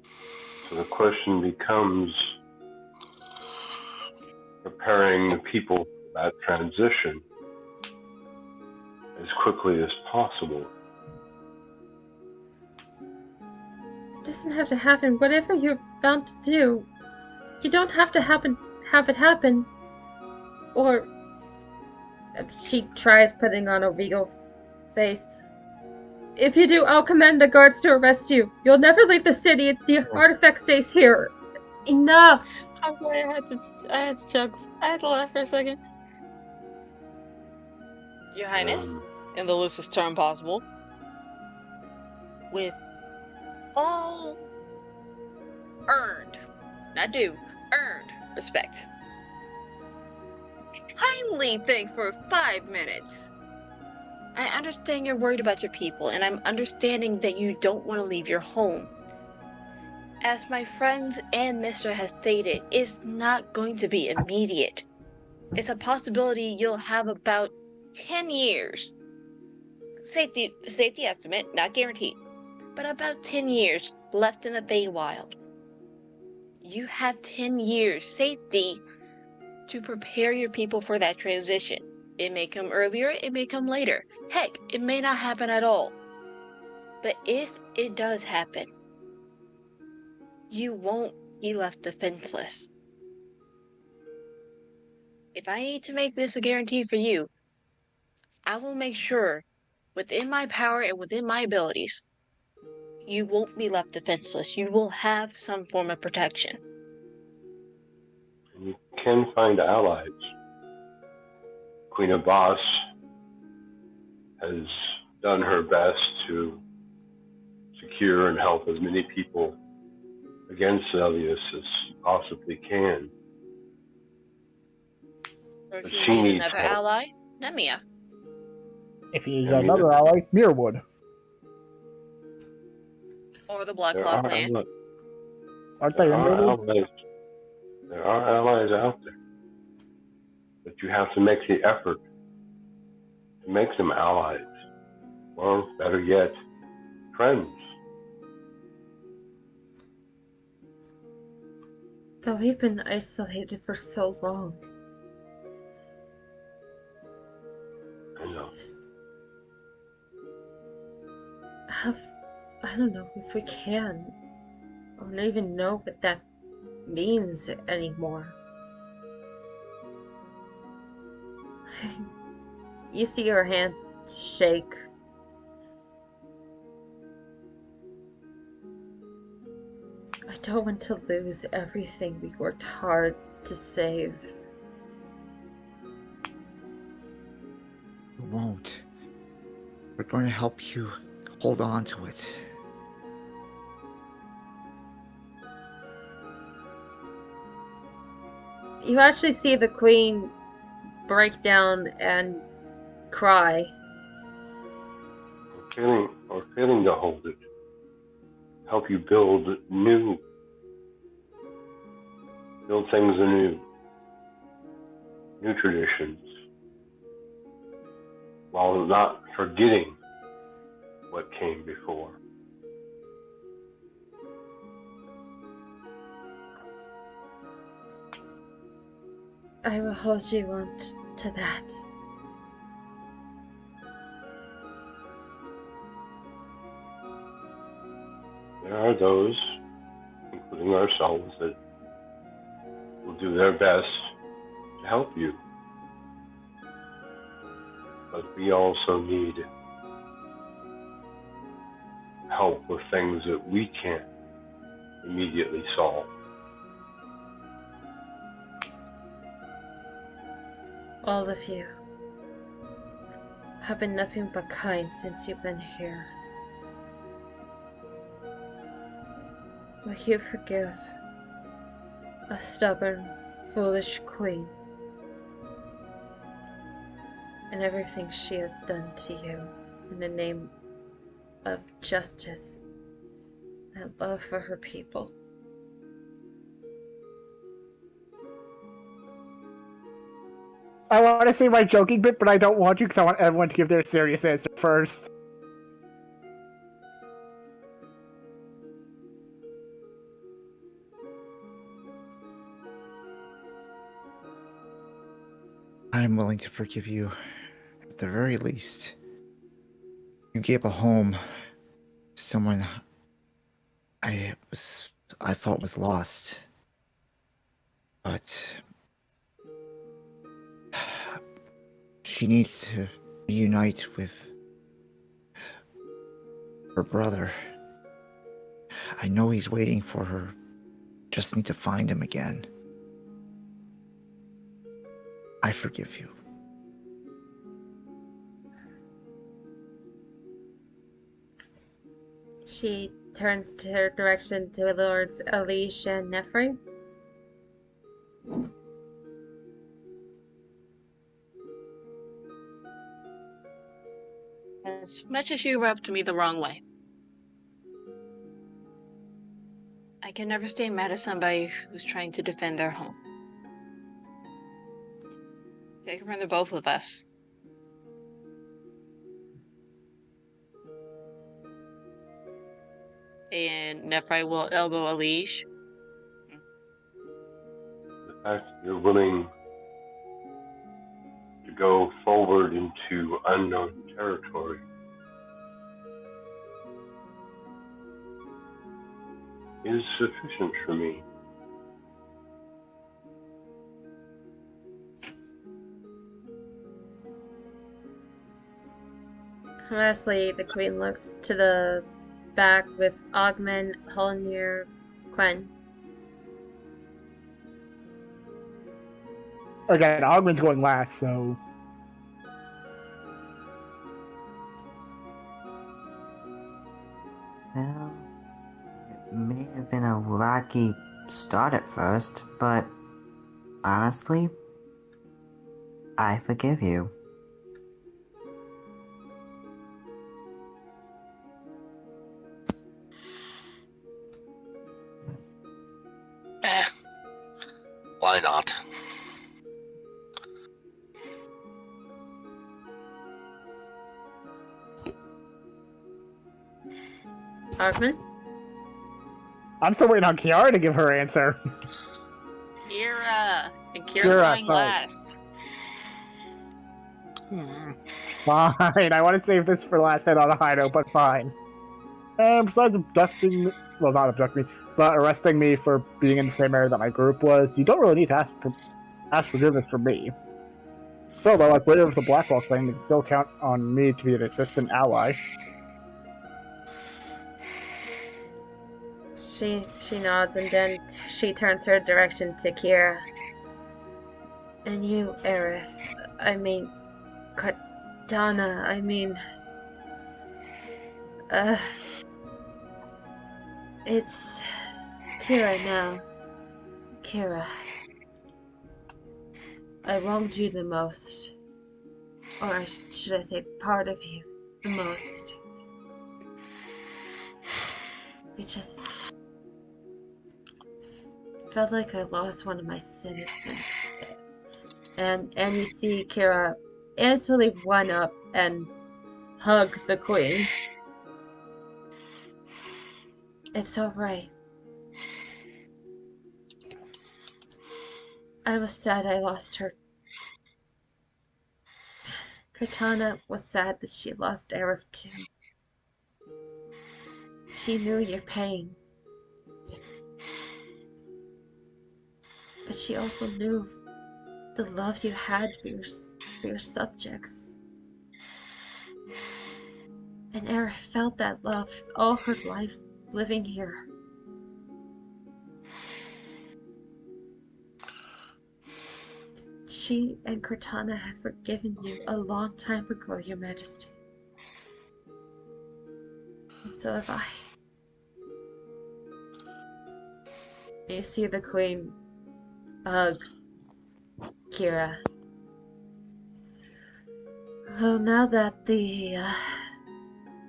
So the question becomes preparing the people for that transition as quickly as possible. It doesn't have to happen. Whatever you're bound to do, you don't have to have it happen. Or she tries putting on a regal face. If you do, I'll command the guards to arrest you. You'll never leave the city. The artifact stays here. Enough. I'm sorry, I had to choke. I had to laugh for a second. Your Highness, in the loosest term possible, with all earned, not due, earned respect, kindly think for 5 minutes I understand you're worried about your people, and I'm understanding that you don't want to leave your home. As my friends and Mister has stated, it's not going to be immediate. It's a possibility you'll have about 10 years. Safety estimate, not guaranteed, but about 10 years left in the Feywild. You have 10 years safety to prepare your people for that transition. It may come earlier, it may come later. Heck, it may not happen at all. But if it does happen, you won't be left defenseless. If I need to make this a guarantee for you, I will make sure, within my power and within my abilities, you won't be left defenseless. You will have some form of protection. And you can find allies. Queen Abbas has done her best to secure and help as many people against Elias as she possibly can. Or if But you she need needs another help. ally, Nemia. If you need I mean, another ally, Mirwood. Or the Black there Claw are clan. Aren't they there in are Mirwood? allies. There are allies out there, but you have to make the effort to make them allies, or better yet, friends. But we've been isolated for so long. I know. I don't know if we can. I don't even know what that means anymore. You see her hand shake. I don't want to lose everything we worked hard to save. We won't. We're going to help you hold on to it. You actually see the queen break down and cry. Or failing to hold it. Help you build things anew. New traditions. While not forgetting what came before. I will hold you on to that. There are those, including ourselves, that will do their best to help you. But we also need help with things that we can't immediately solve. All of you have been nothing but kind since you've been here. Will you forgive a stubborn, foolish queen and everything she has done to you in the name of justice and love for her people? I want to say my joking bit, but I don't want to because I want everyone to give their serious answer first. I'm willing to forgive you. At the very least, you gave a home to someone I thought was lost. But she needs to reunite with her brother. I know he's waiting for her. Just need to find him again. I forgive you. She turns to her direction to Lords Elish and Nefri. as much as you rubbed me the wrong way. I can never stay mad at somebody who's trying to defend their home. Take it from the both of us. And Nephi will elbow Alish. The fact that you're willing to go forward into unknown territory is sufficient for me. Lastly, the queen looks to the back with Ogmen, Holnir, Quen. Again, Ogman's going last, so Well, it may have been a rocky start at first, but honestly, I forgive you. Why not? Ogmen? I'm still waiting on Kiara to give her answer. Kira! And Kira's Kira, going sorry. last. Fine, I want to save this for last night on a high note, but fine. And besides abducting, well, not abducting me, but arresting me for being in the same area that my group was, you don't really need to ask forgiveness from me. Still, though, like later with the Blackwall thing, you can still count on me to be an assistant ally. She nods and then she turns her direction to Kira. And you, Aerith. I mean, Katana. I mean, it's Kira now. Kira. I wronged you the most. Or should I say part of you the most. It just felt like I lost one of my citizens. And you see Kira instantly run up and hug the queen. It's alright. I was sad I lost her. Cortana was sad that she lost Aerith too. She knew your pain. But she also knew the love you had for your subjects. And Aerith felt that love all her life living here. She and Cortana have forgiven you a long time ago, Your Majesty. And so have I. You see the Queen hug Kira. Well, now that the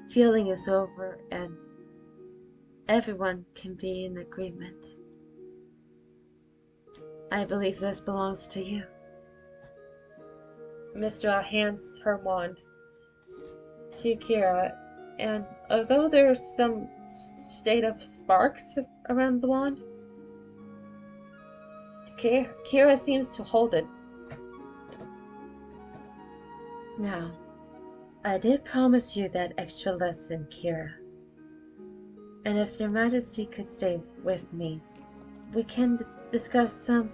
feeling is over and everyone can be in agreement, I believe this belongs to you. Mistra hands her wand to Kira, and although there's some state of sparks around the wand, Kira seems to hold it. Now, I did promise you that extra lesson, Kira. And if Your Majesty could stay with me, we can discuss some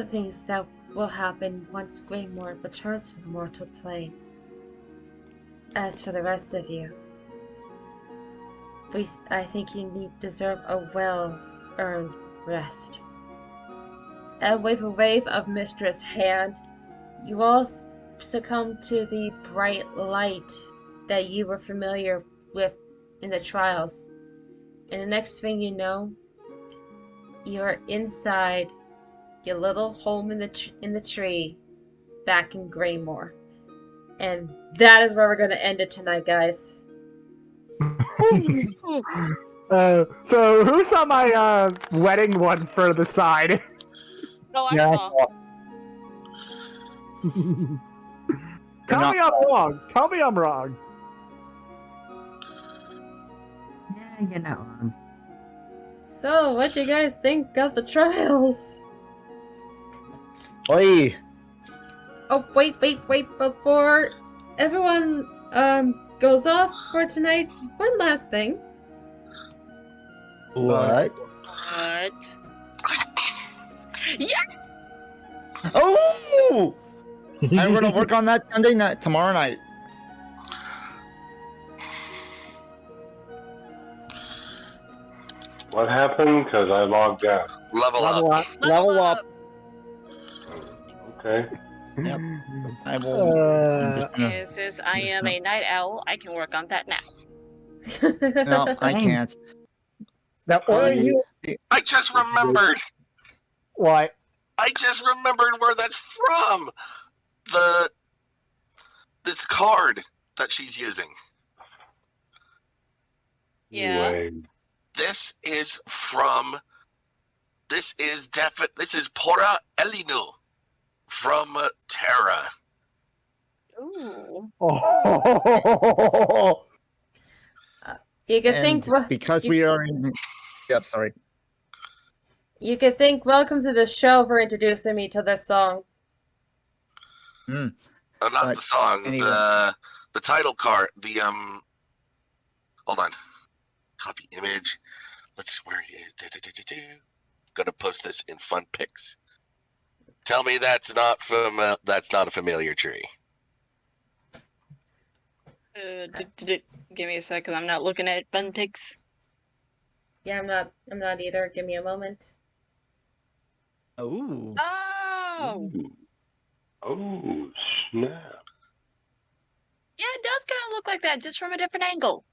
things that will happen once Greymore returns to the mortal plane. As for the rest of you, I think you deserve a well-earned rest. And with a wave of Mistress' hand, you all succumb to the bright light that you were familiar with in the trials. And the next thing you know, you're inside your little home in the tree, back in Greymore. And that is where we're going to end it tonight, guys. So who saw my wedding one for the side? No, I Yeah, saw. Tell not- me I'm wrong. Tell me I'm wrong. Yeah, you're not wrong. So, what do you guys think of the trials? Oi! Oh, wait, before everyone goes off for tonight, one last thing. What? What? Yeah. Oh! I'm gonna work on that tomorrow night. What happened? Because I logged out. Level up. Level up. Level up. Okay. Yep. I will. I'm just gonna. And since I am a night owl, I can work on that now. No, I Dang. can't. Now, or Um, you I just remembered. what? I just remembered where that's from. This card that she's using. Yeah. Anyway, This is Pora Elinu from Terra. Ooh. Oh. You could And think because you, we are in. Yep. Sorry. you could thank Welcome to the Show for introducing me to this song. Not But the song. anyway. The title card. Hold on. Copy image. Where gonna post this in fun pics. Tell me that's not a familiar tree. Give me a second. I'm not looking at fun pics. Yeah, I'm not either. Give me a moment. Oh. Oh, ooh. Oh, snap. yeah, it does kind of look like that, just from a different angle.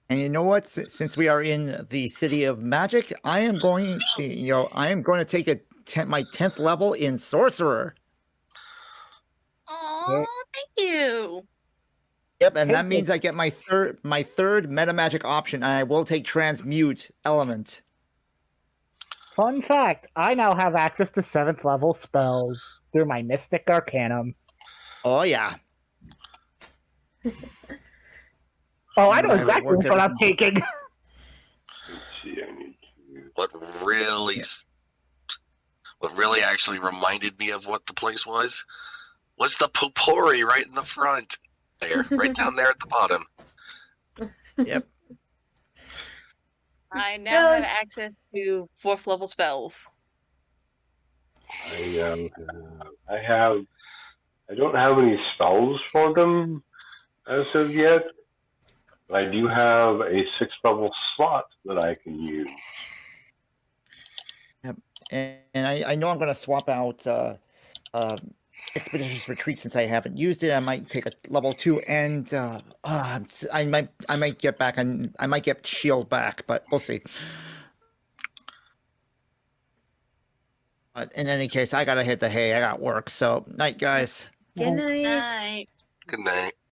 And you know what? Since we are in the city of magic, I am going. I am going to take my 10th level in sorcerer. Oh, thank you. Yep, and that means I get my third meta magic option, and I will take transmute element. Fun fact, I now have access to 7th level spells through my Mystic Arcanum. Oh yeah. Oh, I And know I will exactly work what I'm everything. taking. Let's see, I need to. What really actually reminded me of what the place was the potpourri right in the front. There, right down there at the bottom. Yep. I now have access to 4th level spells. I don't have any spells for them as of yet, but I do have a 6th level slot that I can use. Yep. And I know I'm going to swap out Expeditious Retreat since I haven't used it. I might take a level 2, and I might get back, and I might get shield back, but we'll see. But in any case, I gotta hit the hay. I got work. So night, guys. Good night. Night. Good night.